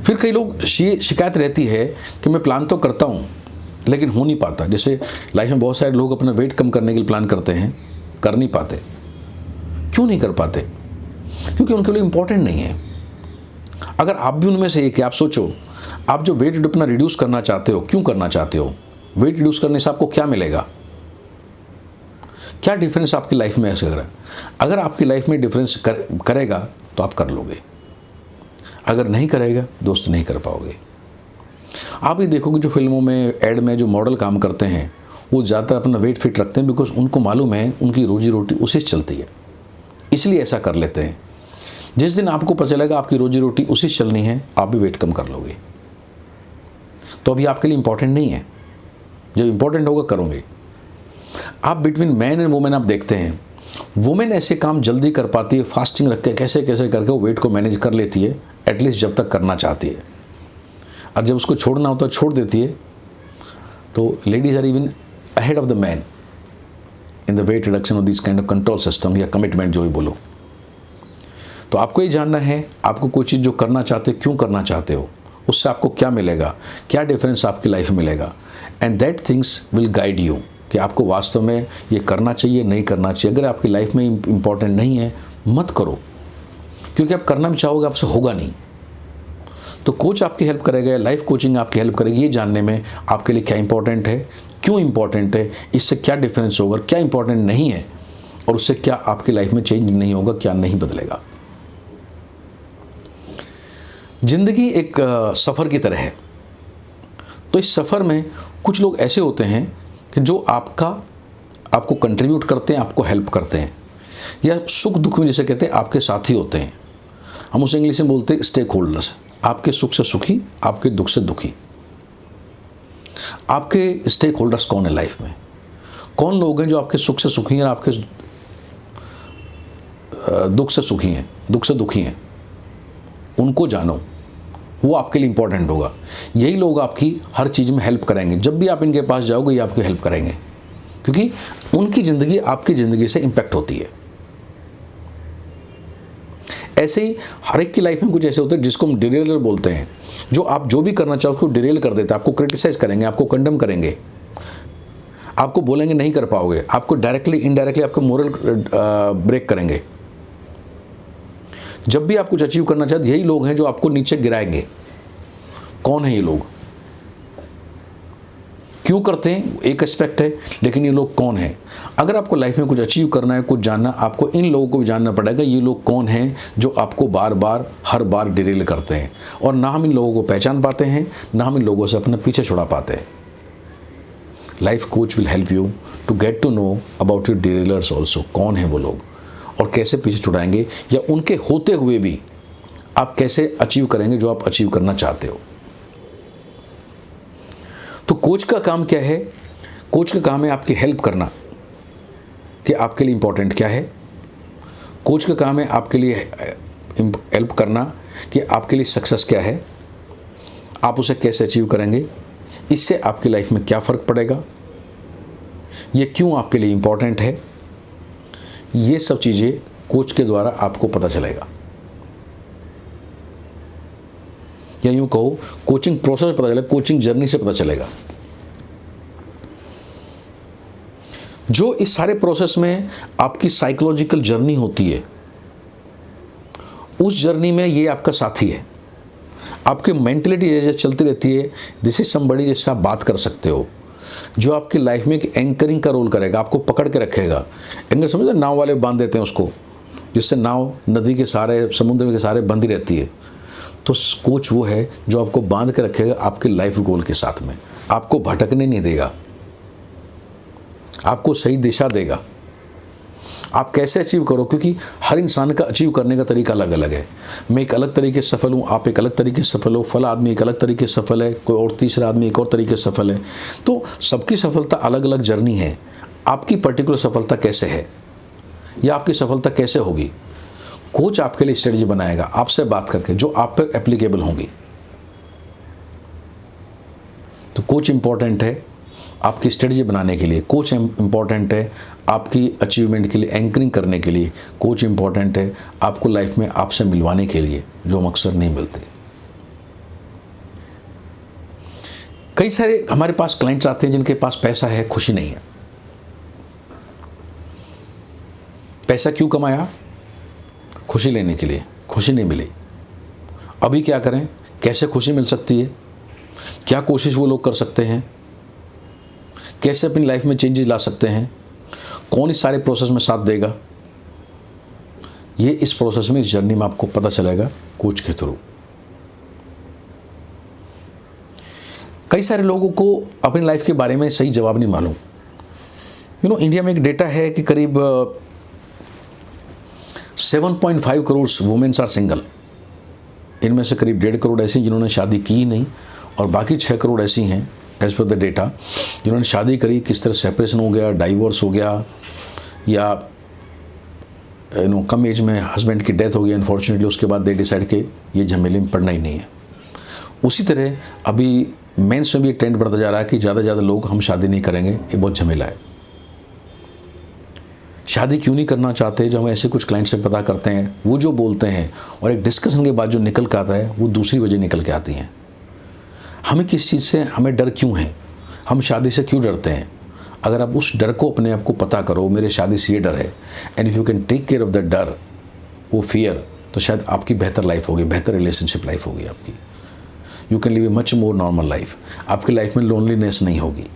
फिर कई लोग शिकायत रहती है कि मैं प्लान तो करता हूँ लेकिन हो नहीं पाता। जैसे लाइफ में बहुत सारे लोग अपना वेट कम करने के लिए प्लान करते हैं, कर नहीं पाते। क्यों नहीं कर पाते? क्योंकि उनके लिए इंपॉर्टेंट नहीं है। अगर आप भी उनमें से एक है, आप सोचो, आप जो वेट अपना रिड्यूस करना चाहते हो, क्यों करना चाहते हो? वेट रिड्यूस करने से आपको क्या मिलेगा, क्या डिफरेंस आपकी लाइफ में ऐसा करेगा? अगर आपकी लाइफ में डिफरेंस करेगा तो आप कर लोगे, अगर नहीं करेगा दोस्त नहीं कर पाओगे। आप ये देखोगे जो फिल्मों में, एड में जो मॉडल काम करते हैं वो ज़्यादातर अपना वेट फिट रखते हैं, बिकॉज उनको मालूम है उनकी रोजी रोटी उसी से चलती है, इसलिए ऐसा कर लेते हैं। जिस दिन आपको पता चलेगा आपकी रोजी रोटी उसी से चलनी है, आप भी वेट कम कर लोगे। तो अभी आपके लिए इंपॉर्टेंट नहीं है, जब इंपॉर्टेंट होगा करोगे। आप बिटवीन मैन एंड वुमेन आप देखते हैं, वुमेन ऐसे काम जल्दी कर पाती है, फास्टिंग रख के कैसे कैसे करके वो वेट को मैनेज कर लेती है, एटलीस्ट जब तक करना चाहती है, और जब उसको छोड़ना होता है छोड़ देती है। तो ladies are even ahead of the man in the weight reduction of this kind of control system या कमिटमेंट जो भी बोलो। तो आपको ये जानना है, आपको कोई चीज़ जो करना चाहते हो, क्यों करना चाहते हो, उससे आपको क्या मिलेगा, क्या डिफरेंस आपकी लाइफ में मिलेगा, and that things will guide you कि आपको वास्तव में ये करना चाहिए नहीं करना चाहिए। अगर आपकी लाइफ में इम्पॉर्टेंट नहीं है, मत करो, क्योंकि आप करना भी चाहोगे आपसे होगा नहीं। तो कोच आपकी हेल्प करेगा, लाइफ कोचिंग आपकी हेल्प करेगी ये जानने में आपके लिए क्या इंपॉर्टेंट है, क्यों इंपॉर्टेंट है, इससे क्या डिफरेंस होगा, क्या इंपॉर्टेंट नहीं है, और उससे क्या आपकी लाइफ में चेंज नहीं होगा, क्या नहीं बदलेगा। जिंदगी एक सफ़र की तरह है। तो इस सफ़र में कुछ लोग ऐसे होते हैं कि जो आपको कंट्रीब्यूट करते हैं, आपको हेल्प करते हैं, या सुख दुख में जिसे कहते हैं आपके साथी होते हैं। हम उसे इंग्लिश में बोलते हैं स्टेक होल्डर्स। आपके सुख से सुखी, आपके दुख से दुखी। आपके स्टेक होल्डर्स कौन है लाइफ में? कौन लोग हैं जो आपके सुख से सुखी हैं और आपके दुख से सुखी हैं, दुख से दुखी हैं? उनको जानो, वो आपके लिए इंपॉर्टेंट होगा। यही लोग आपकी हर चीज़ में हेल्प करेंगे। जब भी आप इनके पास जाओगे ये आपकी हेल्प करेंगे, क्योंकि उनकी ज़िंदगी आपकी ज़िंदगी से इम्पैक्ट होती है। ऐसे ही हर एक की लाइफ में कुछ ऐसे होते हैं जिसको हम डिरेलर बोलते हैं, जो आप जो भी करना चाहो उसको डिरेल कर देते हैं। आपको क्रिटिसाइज करेंगे, आपको कंडेम करेंगे, आपको बोलेंगे नहीं कर पाओगे, आपको डायरेक्टली इनडायरेक्टली आपको मोरल ब्रेक करेंगे। जब भी आप कुछ अचीव करना चाहते, यही लोग हैं जो आपको नीचे गिराएंगे। कौन है ये लोग, क्यों करते हैं, एक एस्पेक्ट है, लेकिन ये लोग कौन हैं? अगर आपको लाइफ में कुछ अचीव करना है, कुछ जानना, आपको इन लोगों को भी जानना पड़ेगा। ये लोग कौन हैं जो आपको बार बार हर बार डिरेल करते हैं, और ना हम इन लोगों को पहचान पाते हैं, ना हम इन लोगों से अपना पीछे छुड़ा पाते हैं। Life coach will help you to get to know about your derailers also. कौन है वो लोग और कैसे पीछे छुड़ाएंगे, या उनके होते हुए भी आप कैसे अचीव करेंगे जो आप अचीव करना चाहते हो। तो कोच का काम क्या है? कोच का काम है आपकी हेल्प करना कि आपके लिए इंपॉर्टेंट क्या है। कोच का काम है आपके लिए हेल्प करना कि आपके लिए सक्सेस क्या है, आप उसे कैसे अचीव करेंगे, इससे आपकी लाइफ में क्या फ़र्क पड़ेगा, ये क्यों आपके लिए इंपॉर्टेंट है। ये सब चीज़ें कोच के द्वारा आपको पता चलेगा, या यूँ कहो कोचिंग प्रोसेस पता चलेगा, कोचिंग जर्नी से पता चलेगा। जो इस सारे प्रोसेस में आपकी साइकोलॉजिकल जर्नी होती है, उस जर्नी में ये आपका साथी है। आपकी मेंटलिटी जैसे चलती रहती है, दिस इज समबडी जिससे आप बात कर सकते हो, जो आपकी लाइफ में एक एंकरिंग का रोल करेगा, आपको पकड़ के रखेगा। एंकर समझो, नाव वाले बांध देते हैं उसको, जिससे नाव नदी के सहारे, समुद्र के सहारे बंधी रहती है। तो कोच वो है जो आपको बांध के रखेगा आपके लाइफ गोल के साथ में, आपको भटकने नहीं देगा, आपको सही दिशा देगा। आप कैसे अचीव करो, क्योंकि हर इंसान का अचीव करने का तरीका अलग अलग है। मैं एक अलग तरीके से सफल हूँ, आप एक अलग तरीके से सफल हो, फला आदमी एक अलग तरीके से सफल है, कोई और तीसरा आदमी एक और तरीके से सफल है। तो सबकी सफलता अलग अलग जर्नी है। आपकी पर्टिकुलर सफलता कैसे है, या आपकी सफलता कैसे होगी, कोच आपके लिए स्ट्रेटजी बनाएगा आपसे बात करके, जो आप पर एप्लीकेबल होंगी। तो कोच इंपॉर्टेंट है आपकी स्ट्रेटजी बनाने के लिए, कोच इंपॉर्टेंट है आपकी अचीवमेंट के लिए, एंकरिंग करने के लिए। कोच इंपॉर्टेंट है आपको लाइफ में आपसे मिलवाने के लिए, जो हम अक्सर नहीं मिलते। कई सारे हमारे पास क्लाइंट्स आते हैं जिनके पास पैसा है, खुशी नहीं है। पैसा क्यों कमाया? खुशी लेने के लिए, खुशी नहीं मिली। अभी क्या करें, कैसे खुशी मिल सकती है, क्या कोशिश वो लोग कर सकते हैं, कैसे अपनी लाइफ में चेंजेस ला सकते हैं, कौन इस सारे प्रोसेस में साथ देगा, ये इस प्रोसेस में, इस जर्नी में आपको पता चलेगा कोच के थ्रू। कई सारे लोगों को अपनी लाइफ के बारे में सही जवाब नहीं मालूम। इंडिया में एक डेटा है कि करीब 7.5 करोड़ वुमेन्स आर सिंगल। इनमें से करीब 1.5 करोड़ ऐसी जिन्होंने शादी की ही नहीं, और बाकी 6 करोड़ ऐसी हैं एज पर द डेटा, जिन्होंने शादी करी, किस तरह सेपरेशन हो गया, डाइवोर्स हो गया, या कम एज में हस्बैंड की डेथ हो गई अनफॉर्चुनेटली, उसके बाद दे डिसाइड कि ये झमेले में पड़ना ही नहीं है। उसी तरह अभी मेंस में भी ट्रेंड बढ़ता जा रहा है कि ज़्यादा से ज़्यादा लोग हम शादी नहीं करेंगे, ये बहुत झमेला है। शादी क्यों नहीं करना चाहते, जब हम ऐसे कुछ क्लाइंट से पता करते हैं, वो जो बोलते हैं और एक डिस्कशन के बाद जो निकल के आता है वो दूसरी वजह निकल के आती हैं। हमें किस चीज़ से हमें डर क्यों है, हम शादी से क्यों डरते हैं? अगर आप उस डर को अपने आप को पता करो, मेरे शादी से ये डर है, and if you can take care of that डर, वो फियर, तो शायद आपकी बेहतर लाइफ होगी, बेहतर रिलेशनशिप लाइफ होगी आपकी। You can live a much more normal life. आपकी लाइफ में लोनलीनेस नहीं होगी।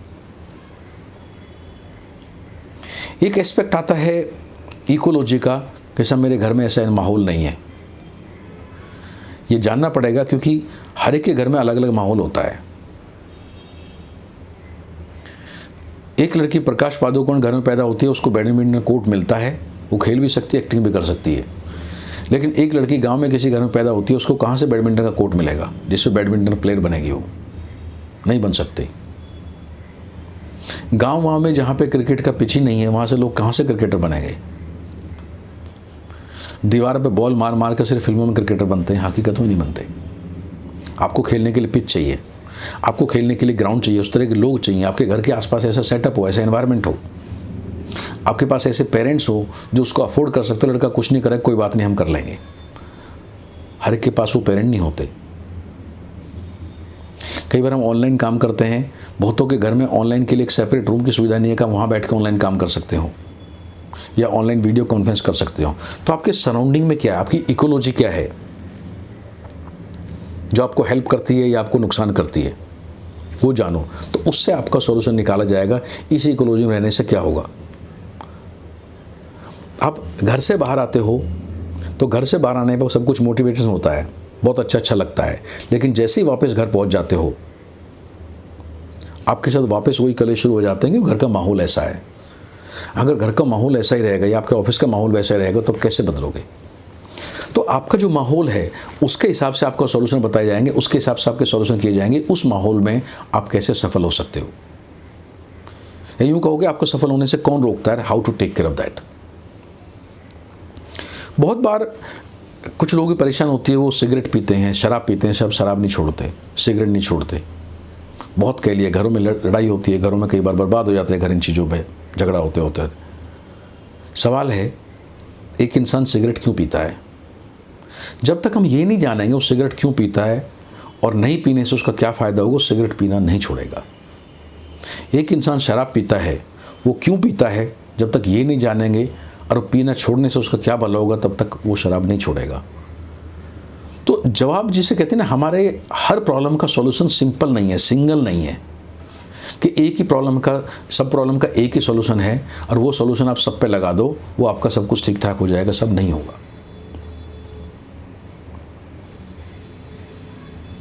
एक एस्पेक्ट आता है इकोलॉजी का कि सब मेरे घर में ऐसा माहौल नहीं है। ये जानना पड़ेगा क्योंकि हर एक के घर में अलग अलग माहौल होता है। एक लड़की प्रकाश पादुकोण घर में पैदा होती है, उसको बैडमिंटन कोर्ट मिलता है, वो खेल भी सकती है, एक्टिंग भी कर सकती है। लेकिन एक लड़की गांव में किसी घर में पैदा होती है, उसको कहाँ से बैडमिंटन का कोर्ट मिलेगा जिससे बैडमिंटन प्लेयर बनेगी? वो नहीं बन सकती। गांव में जहाँ पे क्रिकेट का पिच ही नहीं है, वहाँ से लोग कहाँ से क्रिकेटर बनेंगे? दीवार पे बॉल मार मार कर सिर्फ फिल्मों में क्रिकेटर बनते हैं, हकीकत में नहीं बनते। आपको खेलने के लिए पिच चाहिए, आपको खेलने के लिए ग्राउंड चाहिए, उस तरह के लोग चाहिए, आपके घर के आसपास ऐसा सेटअप हो, ऐसा एनवायरनमेंट हो, आपके पास ऐसे पेरेंट्स हो जो उसको अफोर्ड कर सकते हो। लड़का कुछ नहीं करे, कोई बात नहीं, हम कर लेंगे। हर एक के पास वो पेरेंट नहीं होते। कई बार हम ऑनलाइन काम करते हैं, बहुतों के घर में ऑनलाइन के लिए एक सेपरेट रूम की सुविधा नहीं है कि वहाँ बैठ कर ऑनलाइन काम कर सकते हो या ऑनलाइन वीडियो कॉन्फ्रेंस कर सकते हो। तो आपके सराउंडिंग में क्या है, आपकी इकोलॉजी क्या है जो आपको हेल्प करती है या आपको नुकसान करती है, वो जानो, तो उससे आपका सॉल्यूशन निकाला जाएगा। इस इकोलॉजी में रहने से क्या होगा? आप घर से बाहर आते हो तो घर से बाहर आने पर सब कुछ मोटिवेशन होता है, बहुत अच्छा लगता है, लेकिन जैसे ही वापस घर पहुंच जाते हो आपके साथ वापस वही कलेश शुरू हो जाते हैं कि घर का माहौल ऐसा है। अगर घर का माहौल ऐसा ही रहेगा या आपके ऑफिस का माहौल वैसा ही रहेगा तो कैसे बदलोगे? तो आपका जो माहौल है उसके हिसाब से आपको सॉल्यूशन बताए जाएंगे, उसके हिसाब से आपके सॉल्यूशन किए जाएंगे। उस माहौल में आप कैसे सफल हो सकते हो, या यूँ कहोगे आपको सफल होने से कौन रोकता है? How to take care of that. बहुत बार कुछ लोग परेशान होती है, वो सिगरेट पीते हैं, शराब पीते हैं, सब शराब नहीं छोड़ते, सिगरेट नहीं छोड़ते। बहुत कह लिए, घरों में लड़ाई होती है, घरों में कई बार बर्बाद हो जाते हैं घर इन चीज़ों पे, झगड़ा होते होते। सवाल है, एक इंसान सिगरेट क्यों पीता है? जब तक हम ये नहीं जानेंगे वो सिगरेट क्यों पीता है और नहीं पीने से उसका क्या फ़ायदा होगा, सिगरेट पीना नहीं छोड़ेगा। एक इंसान शराब पीता है, वो क्यों पीता है, जब तक ये नहीं जानेंगे और पीना छोड़ने से उसका क्या भला होगा, तब तक वो शराब नहीं छोड़ेगा। तो जवाब जिसे कहते हैं ना, हमारे हर प्रॉब्लम का सॉल्यूशन सिंपल नहीं है, सिंगल नहीं है कि एक ही प्रॉब्लम का, सब प्रॉब्लम का एक ही सॉल्यूशन है और वो सॉल्यूशन आप सब पे लगा दो, वो आपका सब कुछ ठीक ठाक हो जाएगा। सब नहीं होगा,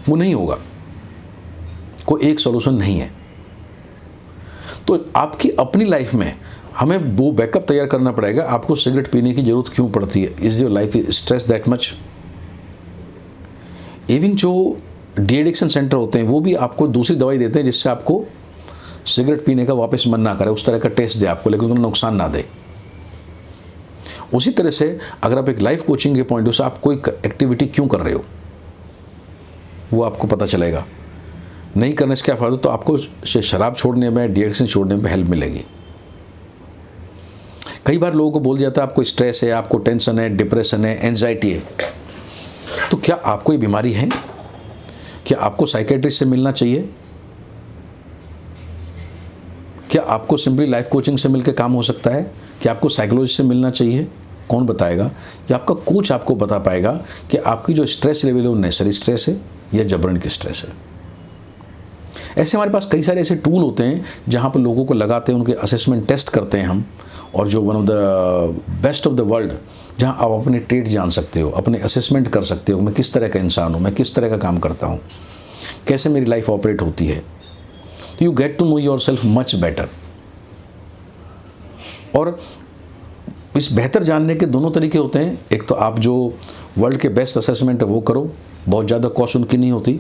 वो नहीं होगा। कोई एक सॉल्यूशन नहीं है। तो आपकी अपनी लाइफ में हमें वो बैकअप तैयार करना पड़ेगा। आपको सिगरेट पीने की जरूरत क्यों पड़ती है? Is your life stress that much? Even जो डी एडिक्शन सेंटर होते हैं वो भी आपको दूसरी दवाई देते हैं जिससे आपको सिगरेट पीने का वापस मन ना करे, उस तरह का टेस्ट दे आपको, लेकिन उन्हें नुकसान ना दे। उसी तरह से अगर आप एक लाइफ कोचिंग के पॉइंट से आप कोई एक्टिविटी क्यों कर रहे हो वो आपको पता चलेगा। नहीं करने से क्या फ़ायदा, तो आपको शराब छोड़ने में, डी एडिक्शन छोड़ने में हेल्प मिलेगी। कई बार लोगों को बोल जाता है आपको स्ट्रेस है, आपको टेंशन है, डिप्रेशन है, एंजाइटी है। तो क्या आपको ये बीमारी है? क्या आपको साइकेट्रिस्ट से मिलना चाहिए? क्या आपको सिंपली लाइफ कोचिंग से मिलकर काम हो सकता है? क्या आपको साइकोलॉजिस्ट से मिलना चाहिए? कौन बताएगा? या आपका कोच आपको बता पाएगा कि आपकी जो स्ट्रेस लेवल है वो नेचुरल स्ट्रेस है या जबरन की स्ट्रेस है। ऐसे हमारे पास कई सारे ऐसे टूल होते हैं जहाँ पर लोगों को लगाते हैं, उनके असेसमेंट टेस्ट करते हैं हम, और जो one of the best of the world, जहाँ आप अपने ट्रेड जान सकते हो, अपने असेसमेंट कर सकते हो, मैं किस तरह का इंसान हूँ, मैं किस तरह का काम करता हूँ, कैसे मेरी लाइफ ऑपरेट होती है। तो you get to know yourself much better. और इस बेहतर जानने के दोनों तरीके होते हैं। एक तो आप जो वर्ल्ड के बेस्ट असेसमेंट है वो करो, बहुत ज़्यादा कॉस्ट उनकी नहीं होती।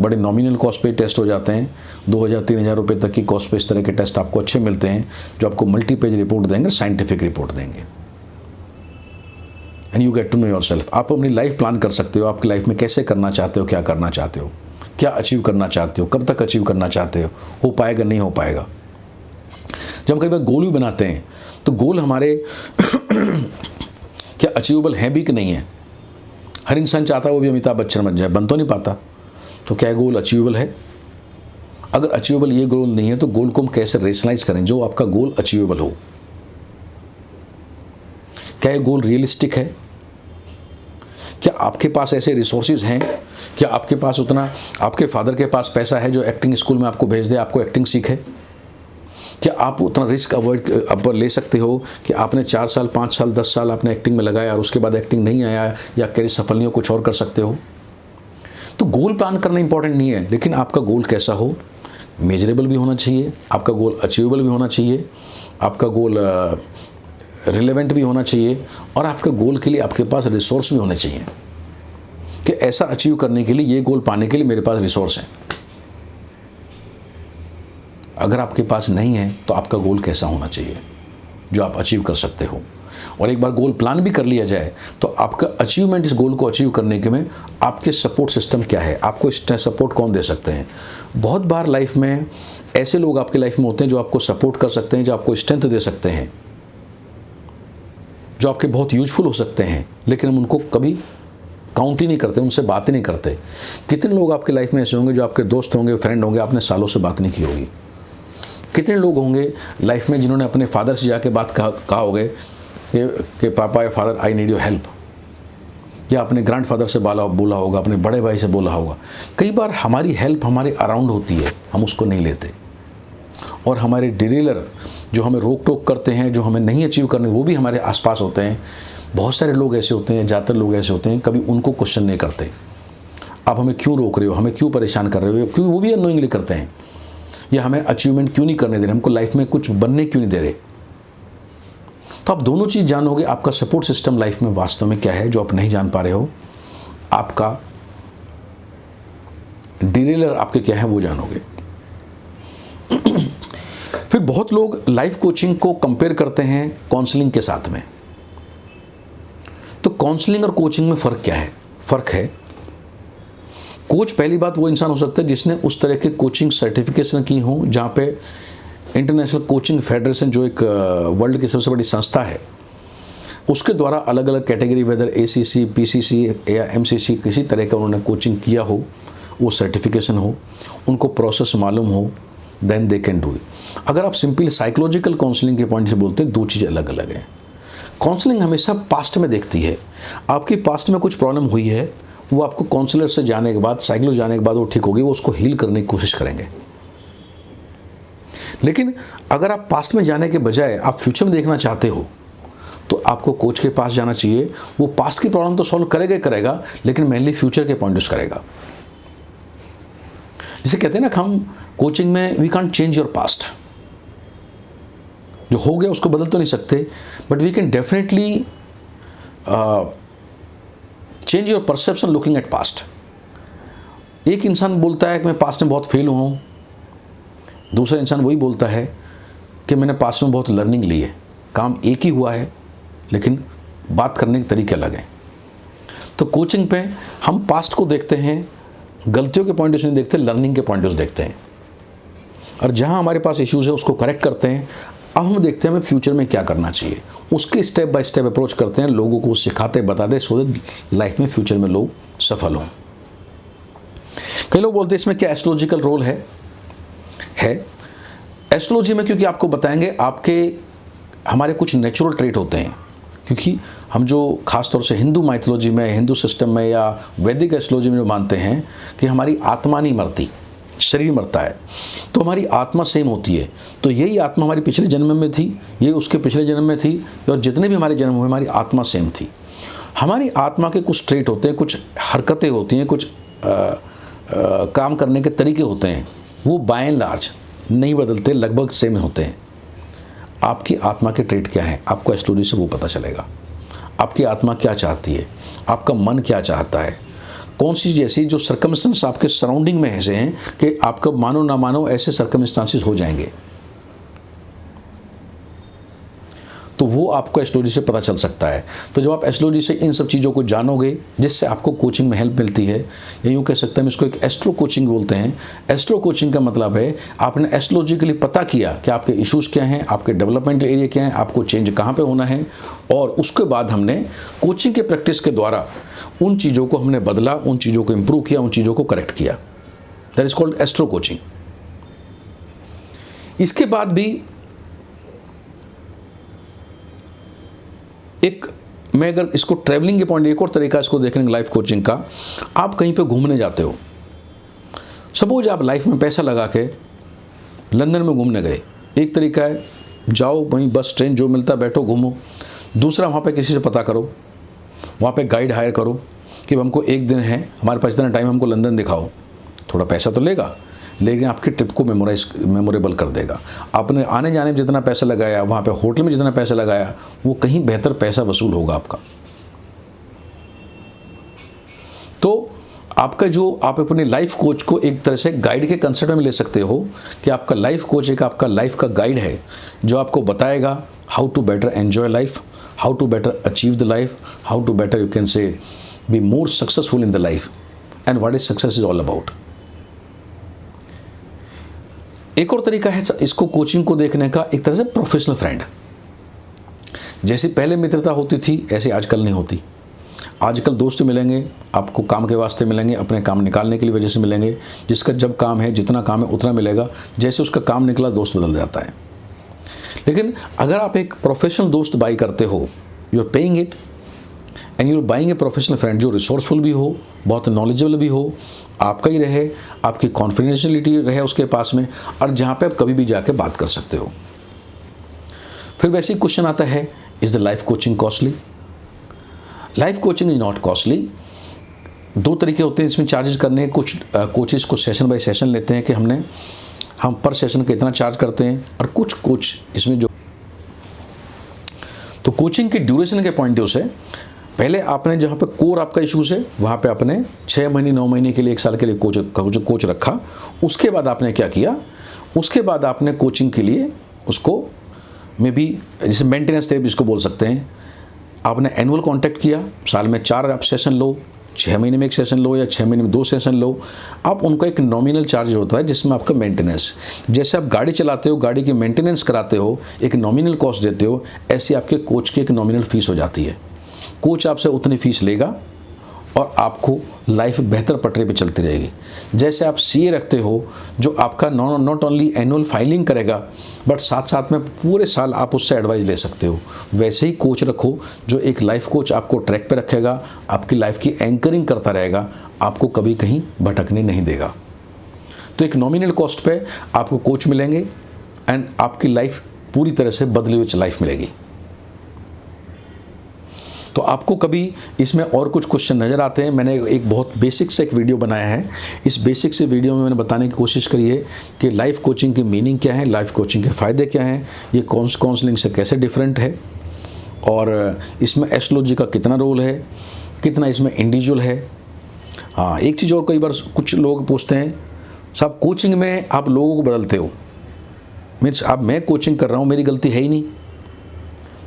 बड़े नॉमिनल कॉस्ट पे टेस्ट हो जाते हैं, 2000-3000 रुपये तक की कॉस्ट पे इस तरह के टेस्ट आपको अच्छे मिलते हैं, जो आपको मल्टी पेज रिपोर्ट देंगे, साइंटिफिक रिपोर्ट देंगे। And you get to know yourself. आप अपनी लाइफ प्लान कर सकते हो, आपकी लाइफ में कैसे करना चाहते हो, क्या करना चाहते हो, क्या अचीव करना चाहते हो, कब तक अचीव करना चाहते हो पाएगा नहीं हो पाएगा। जब हम कई बार गोल भी बनाते हैं तो गोल हमारे क्या अचीवेबल है भी कि नहीं है। हर इंसान चाहता है वो भी अमिताभ बच्चन बन जाए, बन तो नहीं पाता। तो क्या गोल अचीवेबल है? अगर अचीवेबल ये गोल नहीं है तो गोल को हम कैसे रेशनलाइज करें जो आपका गोल अचीवेबल हो? क्या ये गोल रियलिस्टिक है? क्या आपके पास ऐसे रिसोर्सेज हैं? क्या आपके पास उतना, आपके फादर के पास पैसा है जो एक्टिंग स्कूल में आपको भेज दे, आपको एक्टिंग सीखे? क्या आप उतना रिस्क अवॉइड ले सकते हो कि आपने 4 साल 5 साल 10 साल आपने एक्टिंग में लगाया और उसके बाद एक्टिंग नहीं आया या करियर सफल नहीं हो, कुछ और कर सकते हो? तो गोल प्लान करना इंपॉर्टेंट नहीं है, लेकिन आपका गोल कैसा हो, मेजरेबल भी होना चाहिए, आपका गोल अचीवेबल भी होना चाहिए, आपका गोल रिलेवेंट भी होना चाहिए, और आपके गोल के लिए आपके पास रिसोर्स भी होने चाहिए कि ऐसा अचीव करने के लिए, ये गोल पाने के लिए मेरे पास रिसोर्स हैं। अगर आपके पास नहीं है तो आपका गोल कैसा होना चाहिए जो आप अचीव कर सकते हो? और एक बार गोल प्लान भी कर लिया जाए तो आपका अचीवमेंट, इस गोल को अचीव करने के में आपके सपोर्ट सिस्टम क्या है, आपको सपोर्ट कौन दे सकते हैं? बहुत बार लाइफ में ऐसे लोग आपके लाइफ में होते हैं जो आपको सपोर्ट कर सकते हैं, जो आपको स्ट्रेंथ दे सकते हैं, जो आपके बहुत यूजफुल हो सकते हैं, लेकिन हम उनको कभी काउंट ही नहीं करते, उनसे बात ही नहीं करते। कितने लोग आपके लाइफ में ऐसे होंगे जो आपके दोस्त होंगे, फ्रेंड होंगे, आपने सालों से बात नहीं की होगी। कितने लोग होंगे लाइफ में जिन्होंने अपने फादर से जाके बात कहा होगे कि पापा या father I need your help, या अपने ग्रैंडफादर से बोला होगा, अपने बड़े भाई से बोला होगा। कई बार हमारी हेल्प हमारे अराउंड होती है, हम उसको नहीं लेते, और हमारे डिरेलर जो हमें रोक टोक करते हैं, जो हमें नहीं अचीव करने, वो भी हमारे आसपास होते हैं। बहुत सारे लोग ऐसे होते हैं, ज़्यादातर लोग ऐसे होते हैं, कभी उनको क्वेश्चन नहीं करते, आप हमें क्यों रोक रहे हो, हमें क्यों परेशान कर रहे हो, क्यों, वो भी अननोइंगली करते हैं, या हमें अचीवमेंट क्यों नहीं करने दे रहे, हमको लाइफ में कुछ बनने क्यों नहीं दे रहे। तो आप दोनों चीज़ जानोगे, आपका सपोर्ट सिस्टम लाइफ में वास्तव में क्या है जो आप नहीं जान पा रहे हो, आपका डिरेलर आपके क्या है वो जानोगे। फिर बहुत लोग लाइफ कोचिंग को कंपेयर करते हैं काउंसलिंग के साथ में। तो काउंसलिंग और कोचिंग में फ़र्क क्या है? फ़र्क है, कोच पहली बात वो इंसान हो सकता है जिसने उस तरह के कोचिंग सर्टिफिकेशन की हो, जहाँ पे इंटरनेशनल कोचिंग फेडरेशन, जो एक वर्ल्ड की सबसे बड़ी संस्था है, उसके द्वारा अलग अलग कैटेगरी, वेदर ACC, PCC या MCC, किसी तरह का उन्होंने कोचिंग किया हो, वो सर्टिफिकेशन हो, उनको प्रोसेस मालूम हो, then they can do it. अगर आप सिंपल साइकोलॉजिकल काउंसलिंग के पॉइंट से बोलते हैं, दो चीज़ें अलग अलग हैं। काउंसलिंग हमेशा पास्ट में देखती है, आपकी पास्ट में कुछ प्रॉब्लम हुई है, वो आपको काउंसलर से जाने के बाद, साइकोलॉजिस्ट जाने के बाद वो ठीक होगी, वो उसको हील करने की कोशिश करेंगे। लेकिन अगर आप पास्ट में जाने के बजाय आप फ्यूचर में देखना चाहते हो तो आपको कोच के पास जाना चाहिए। वो पास्ट की प्रॉब्लम तो सॉल्व करेगा ही करेगा, लेकिन मेनली फ्यूचर के पॉइंट से करेगा। जिसे कहते हैं ना, हम कोचिंग में we can't change your past, जो हो गया उसको बदल तो नहीं सकते, but we can definitely change your perception looking at past. एक इंसान बोलता है कि मैं पास्ट में बहुत फेल हुआ हूँ, दूसरा इंसान वही बोलता है कि मैंने पास्ट में बहुत लर्निंग ली है। काम एक ही हुआ है, लेकिन बात करने के तरीके अलग हैं। तो कोचिंग पे हम पास्ट को देखते हैं, गलतियों के पॉइंट से नहीं देखते, लर्निंग के पॉइंट से देखते हैं, और जहाँ हमारे पास इश्यूज़ है उसको करेक्ट करते हैं। अब हम देखते हैं हमें फ्यूचर में क्या करना चाहिए, उसके स्टेप बाय स्टेप अप्रोच करते हैं, लोगों को सिखाते बताते, सो दैट लाइफ में फ्यूचर में लोग सफल हों। कई लोग बोलते हैं इसमें क्या एस्ट्रोलॉजिकल रोल है एस्ट्रोलॉजी में, क्योंकि आपको बताएंगे आपके हमारे कुछ नेचुरल ट्रेट होते हैं, क्योंकि हम जो खासतौर से हिंदू माइथोलॉजी में, हिंदू सिस्टम में या वैदिक एस्ट्रोलॉजी में जो मानते हैं कि हमारी आत्मा नहीं मरती, शरीर मरता है, तो हमारी आत्मा सेम होती है। तो यही आत्मा हमारी पिछले जन्म में थी, ये उसके पिछले जन्म में थी, और जितने भी हमारे जन्म हुए हमारी आत्मा सेम थी। हमारी आत्मा के कुछ ट्रेट होते हैं, कुछ हरकतें होती हैं, कुछ काम करने के तरीके होते हैं, वो बाय एंड लार्ज नहीं बदलते, लगभग सेम होते हैं। आपकी आत्मा के ट्रेट क्या हैं, आपको एस्ट्रोलॉजी से वो पता चलेगा। आपकी आत्मा क्या चाहती है, आपका मन क्या चाहता है। कौन सी चीज़ ऐसी जो सर्कमस्टेंस आपके सराउंडिंग में ऐसे हैं कि आपका मानो ना मानो ऐसे सर्कमस्टांसिस हो जाएंगे, तो वो आपको एस्ट्रोलॉजी से पता चल सकता है। तो जब आप एस्ट्रोलॉजी से इन सब चीज़ों को जानोगे, जिससे आपको कोचिंग में हेल्प मिलती है, या यूँ कह सकते हैं इसको एक एस्ट्रो कोचिंग बोलते हैं। एस्ट्रो कोचिंग का मतलब है आपने एस्ट्रोलॉजी के लिए पता किया कि आपके इश्यूज़ क्या हैं, आपके डेवलपमेंट एरिया क्या हैं, आपको चेंज कहाँ पर होना है, और उसके बाद हमने कोचिंग के प्रैक्टिस के द्वारा उन चीज़ों को हमने बदला, उन चीज़ों को इम्प्रूव किया, उन चीज़ों को करेक्ट किया। That is called astro coaching. इसके बाद भी मैं अगर इसको ट्रैवलिंग के पॉइंट, एक और तरीका इसको देखने का लाइफ कोचिंग का, आप कहीं पे घूमने जाते हो, सपोज आप लाइफ में पैसा लगा के लंदन में घूमने गए, एक तरीका है जाओ वहीं बस ट्रेन जो मिलता है बैठो घूमो। दूसरा, वहाँ पे किसी से पता करो, वहाँ पे गाइड हायर करो कि हमको एक दिन है, हमारे पास इतना टाइम, हमको लंदन दिखाओ। थोड़ा पैसा तो लेगा, लेकिन आपकी ट्रिप को मेमोरेबल कर देगा। आपने आने जाने में जितना पैसा लगाया, वहाँ पे होटल में जितना पैसा लगाया, वो कहीं बेहतर पैसा वसूल होगा आपका। तो आपका जो आप अपने लाइफ कोच को एक तरह से गाइड के कंसेप्ट में ले सकते हो कि आपका लाइफ कोच एक आपका लाइफ का गाइड है, जो आपको बताएगा how to better enjoy life, how to better achieve the life, how to better you can say be more successful in the life, and what is success is all about. एक और तरीका है इसको coaching को देखने का, एक तरह से प्रोफेशनल फ्रेंड। जैसे पहले मित्रता होती थी, ऐसे आजकल नहीं होती। आजकल दोस्त मिलेंगे, आपको काम के वास्ते मिलेंगे, अपने काम निकालने के लिए वजह से मिलेंगे, जिसका जब काम है, जितना काम है उतना मिलेगा, जैसे उसका काम निकला दोस्त बदल जाता है। लेकिन अगर आप एक प्रोफेशनल दोस्त बाई करते हो, you are paying it and you are buying a professional friend, जो रिसोर्सफुल भी हो, बहुत नॉलेजेबल भी हो, आपका ही रहे, आपकी कॉन्फिडेंशियलिटी रहे उसके पास में, और जहाँ पे आप कभी भी जाके बात कर सकते हो। फिर वैसे ही क्वेश्चन आता है, is the life coaching costly? Life coaching is not costly. दो तरीके होते हैं इसमें चार्जेस करने। कुछ कोचेस को सेशन बाय सेशन लेते हैं कि हम पर सेशन का इतना चार्ज करते हैं, और कुछ कोच इसमें जो, तो कोचिंग की ड्यूरेशन के पॉइंट ऑफ से पहले आपने जहाँ पे कोर आपका इशूज़ है, वहाँ पे आपने 6 महीने 9 महीने के लिए 1 साल के लिए कोच रखा। उसके बाद आपने क्या किया, उसके बाद आपने कोचिंग के लिए उसको मे बी जैसे मेंटेनेंस थे जिसको बोल सकते हैं, आपने एनुअल कॉन्टैक्ट किया, साल में 4 आप सेशन लो, 6 महीने में 1 सेशन लो, या 6 महीने में 2 सेशन लो। आप उनका एक नॉमिनल चार्ज होता है जिसमें आपका मेंटेनेंस, जैसे आप गाड़ी चलाते हो, गाड़ी की मेंटेनेंस कराते हो, एक नॉमिनल कॉस्ट देते हो, ऐसे आपके कोच की एक नॉमिनल फीस हो जाती है। कोच आपसे उतनी फीस लेगा और आपको लाइफ बेहतर पटरी पे चलती रहेगी। जैसे आप सीए रखते हो, जो आपका नॉट ओनली एनुअल फाइलिंग करेगा, बट साथ साथ में पूरे साल आप उससे एडवाइस ले सकते हो, वैसे ही कोच रखो जो एक लाइफ कोच आपको ट्रैक पे रखेगा, आपकी लाइफ की एंकरिंग करता रहेगा, आपको कभी कहीं भटकने नहीं देगा। तो एक नॉमिनल कॉस्ट पे आपको कोच मिलेंगे एंड आपकी लाइफ पूरी तरह से बदली हुई लाइफ मिलेगी। तो आपको कभी इसमें और कुछ क्वेश्चन नज़र आते हैं, मैंने एक बहुत बेसिक से एक वीडियो बनाया है। इस बेसिक से वीडियो में मैंने बताने की कोशिश करी है कि लाइफ कोचिंग की मीनिंग क्या है, लाइफ कोचिंग के फ़ायदे क्या हैं, ये काउंसलिंग से कैसे डिफरेंट है, और इसमें एस्ट्रोलॉजी का कितना रोल है, कितना इसमें इंडिविजुअल है। हाँ, एक चीज़ और कई बार कुछ लोग पूछते हैं, साहब कोचिंग में आप लोगों को बदलते हो, मीन्स अब मैं कोचिंग कर रहा हूँ, मेरी गलती है ही नहीं,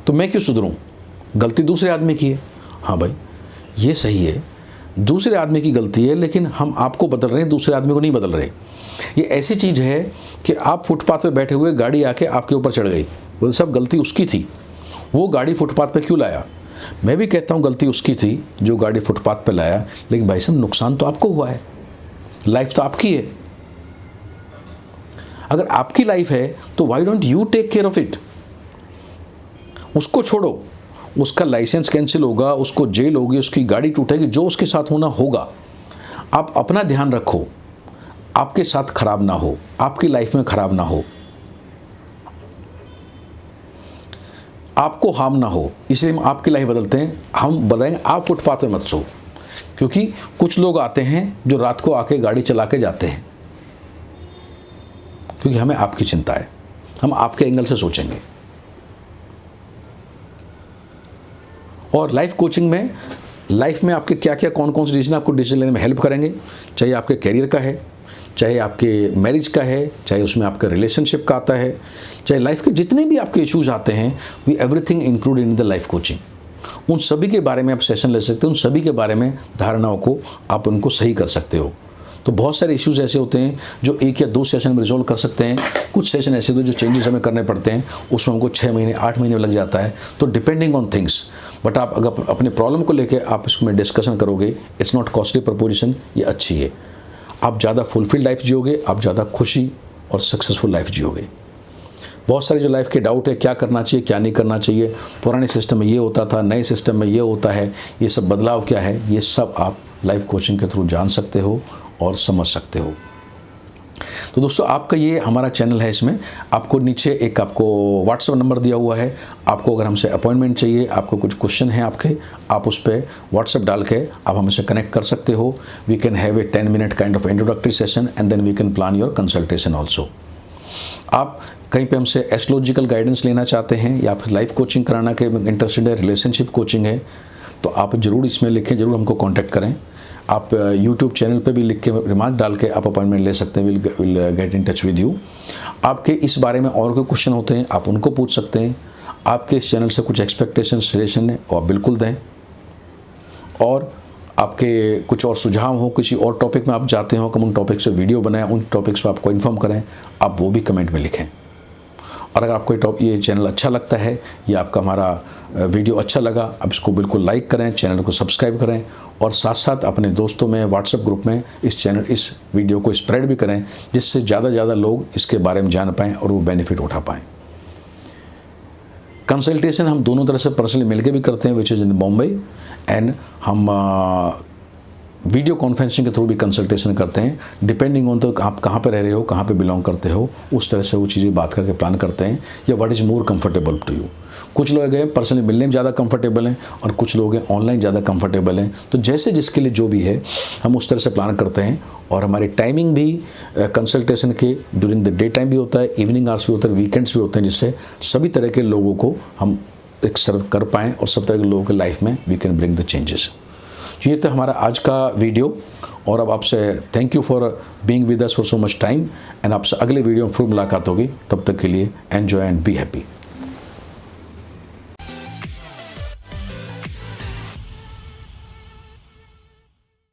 तो मैं क्यों सुधरूँ, गलती दूसरे आदमी की है। हाँ भाई, ये सही है, दूसरे आदमी की गलती है, लेकिन हम आपको बदल रहे हैं, दूसरे आदमी को नहीं बदल रहे। ये ऐसी चीज़ है कि आप फुटपाथ पे बैठे हुए, गाड़ी आके आपके ऊपर चढ़ गई, वो सब गलती उसकी थी, वो गाड़ी फुटपाथ पे क्यों लाया। मैं भी कहता हूँ गलती उसकी थी जो गाड़ी फुटपाथ पे लाया, लेकिन भाई साहब नुकसान तो आपको हुआ है, लाइफ तो आपकी है। अगर आपकी लाइफ है तो why don't you take care of it. उसको छोड़ो, उसका लाइसेंस कैंसिल होगा, उसको जेल होगी, उसकी गाड़ी टूटेगी, जो उसके साथ होना होगा। आप अपना ध्यान रखो, आपके साथ खराब ना हो, आपकी लाइफ में खराब ना हो, आपको हार्म ना हो, इसलिए हम आपकी लाइफ बदलते हैं। हम बताएंगे आप फुटपाथ पे मत सो, क्योंकि कुछ लोग आते हैं जो रात को आके गाड़ी चला के जाते हैं, क्योंकि हमें आपकी चिंता है, हम आपके एंगल से सोचेंगे। और लाइफ कोचिंग में लाइफ में आपके क्या क्या कौन कौन से डिसीजन आपको डिसीजन लेने में हेल्प करेंगे, चाहे आपके करियर का है, चाहे आपके मैरिज का है, चाहे उसमें आपका रिलेशनशिप का आता है, चाहे लाइफ के जितने भी आपके इश्यूज आते हैं, we everything included in the life coaching. उन सभी के बारे में आप सेशन ले सकते हो, उन सभी के बारे में धारणाओं को आप उनको सही कर सकते हो। तो बहुत सारे इश्यूज ऐसे होते हैं जो 1 या 2 सेशन में रिजॉल्व कर सकते हैं, कुछ सेशन ऐसे होते हैं जो चेंजेस हमें करने पड़ते हैं, उसमें हमको 6 महीने 8 महीने लग जाता है, तो डिपेंडिंग ऑन थिंग्स। बट आप अगर अपने प्रॉब्लम को लेकर आप इसमें डिस्कशन करोगे, इट्स नॉट कॉस्टली प्रपोजिशन, ये अच्छी है। आप ज़्यादा फुलफिल लाइफ जियोगे, आप ज़्यादा खुशी और सक्सेसफुल लाइफ जियोगे। बहुत सारे जो लाइफ के डाउट है, क्या करना चाहिए क्या नहीं करना चाहिए, पुराने सिस्टम में ये होता था, नए सिस्टम में ये होता है, ये सब बदलाव क्या है, ये सब आप लाइफ कोचिंग के थ्रू जान सकते हो और समझ सकते हो। तो दोस्तों, आपका ये हमारा चैनल है, इसमें आपको नीचे एक आपको व्हाट्सएप नंबर दिया हुआ है। आपको अगर हमसे अपॉइंटमेंट चाहिए, आपको कुछ क्वेश्चन है आपके, आप उस पर व्हाट्सएप डाल के आप हमसे कनेक्ट कर सकते हो। We can have a 10 minute kind of introductory session and then we can plan your consultation also. आप कहीं पे हमसे एस्ट्रोलॉजिकल गाइडेंस लेना चाहते हैं या फिर लाइफ कोचिंग कराना के इंटरेस्टेड है, रिलेशनशिप कोचिंग है, तो आप ज़रूर इसमें लिखें, ज़रूर हमको कांटेक्ट करें। आप YouTube चैनल पे भी लिख के रिमार्क डाल के आप अपॉइंटमेंट ले सकते हैं, will get in touch with you. आपके इस बारे में और कोई क्वेश्चन होते हैं आप उनको पूछ सकते हैं। आपके इस चैनल से कुछ एक्सपेक्टेशन सजेशन है वो आप बिल्कुल दें, और आपके कुछ और सुझाव हो, किसी और टॉपिक में आप जाते हो कि हम उन टॉपिक से वीडियो बनाएं, उन टॉपिक्स पर आपको इन्फॉर्म करें, आप वो भी कमेंट में लिखें। और अगर आपको ये चैनल अच्छा लगता है या आपका हमारा वीडियो अच्छा लगा, आप इसको बिल्कुल लाइक करें, चैनल को सब्सक्राइब करें, और साथ साथ अपने दोस्तों में व्हाट्सएप ग्रुप में इस वीडियो को स्प्रेड भी करें, जिससे ज़्यादा से ज़्यादा लोग इसके बारे में जान पाएँ और वो बेनिफिट उठा पाएँ। कंसल्टेशन हम दोनों तरह से पर्सनली मिलकर भी करते हैं, which is in Bombay, and हम वीडियो कॉन्फ्रेंसिंग के थ्रू भी कंसल्टेशन करते हैं, डिपेंडिंग ऑन तो आप कहाँ पे रह रहे हो, कहाँ पे बिलोंग करते हो, उस तरह से वो चीज़ें बात करके प्लान करते हैं, या what is more comfortable to you. कुछ लोग हैं पर्सनली मिलने में ज़्यादा कंफर्टेबल हैं, और कुछ लोग हैं ऑनलाइन ज़्यादा कंफर्टेबल हैं। तो जैसे जिसके लिए जो भी है, हम उस तरह से प्लान करते हैं। और हमारी टाइमिंग भी कंसल्टेशन के ड्यूरिंग द डे टाइम भी होता है, इवनिंग आवर्स भी होता है, वीकेंड्स भी होते हैं, जिससे सभी तरह के लोगों को हम एक सर्व कर पाएँ और सब तरह के लोगों के लाइफ में we can bring the changes. ये तो हमारा आज का वीडियो, और अब आपसे thank you for being with us for so much time, and आपसे अगले वीडियो में फिर मुलाकात होगी। तब तक के लिए एन्जॉय एंड बी हैप्पी।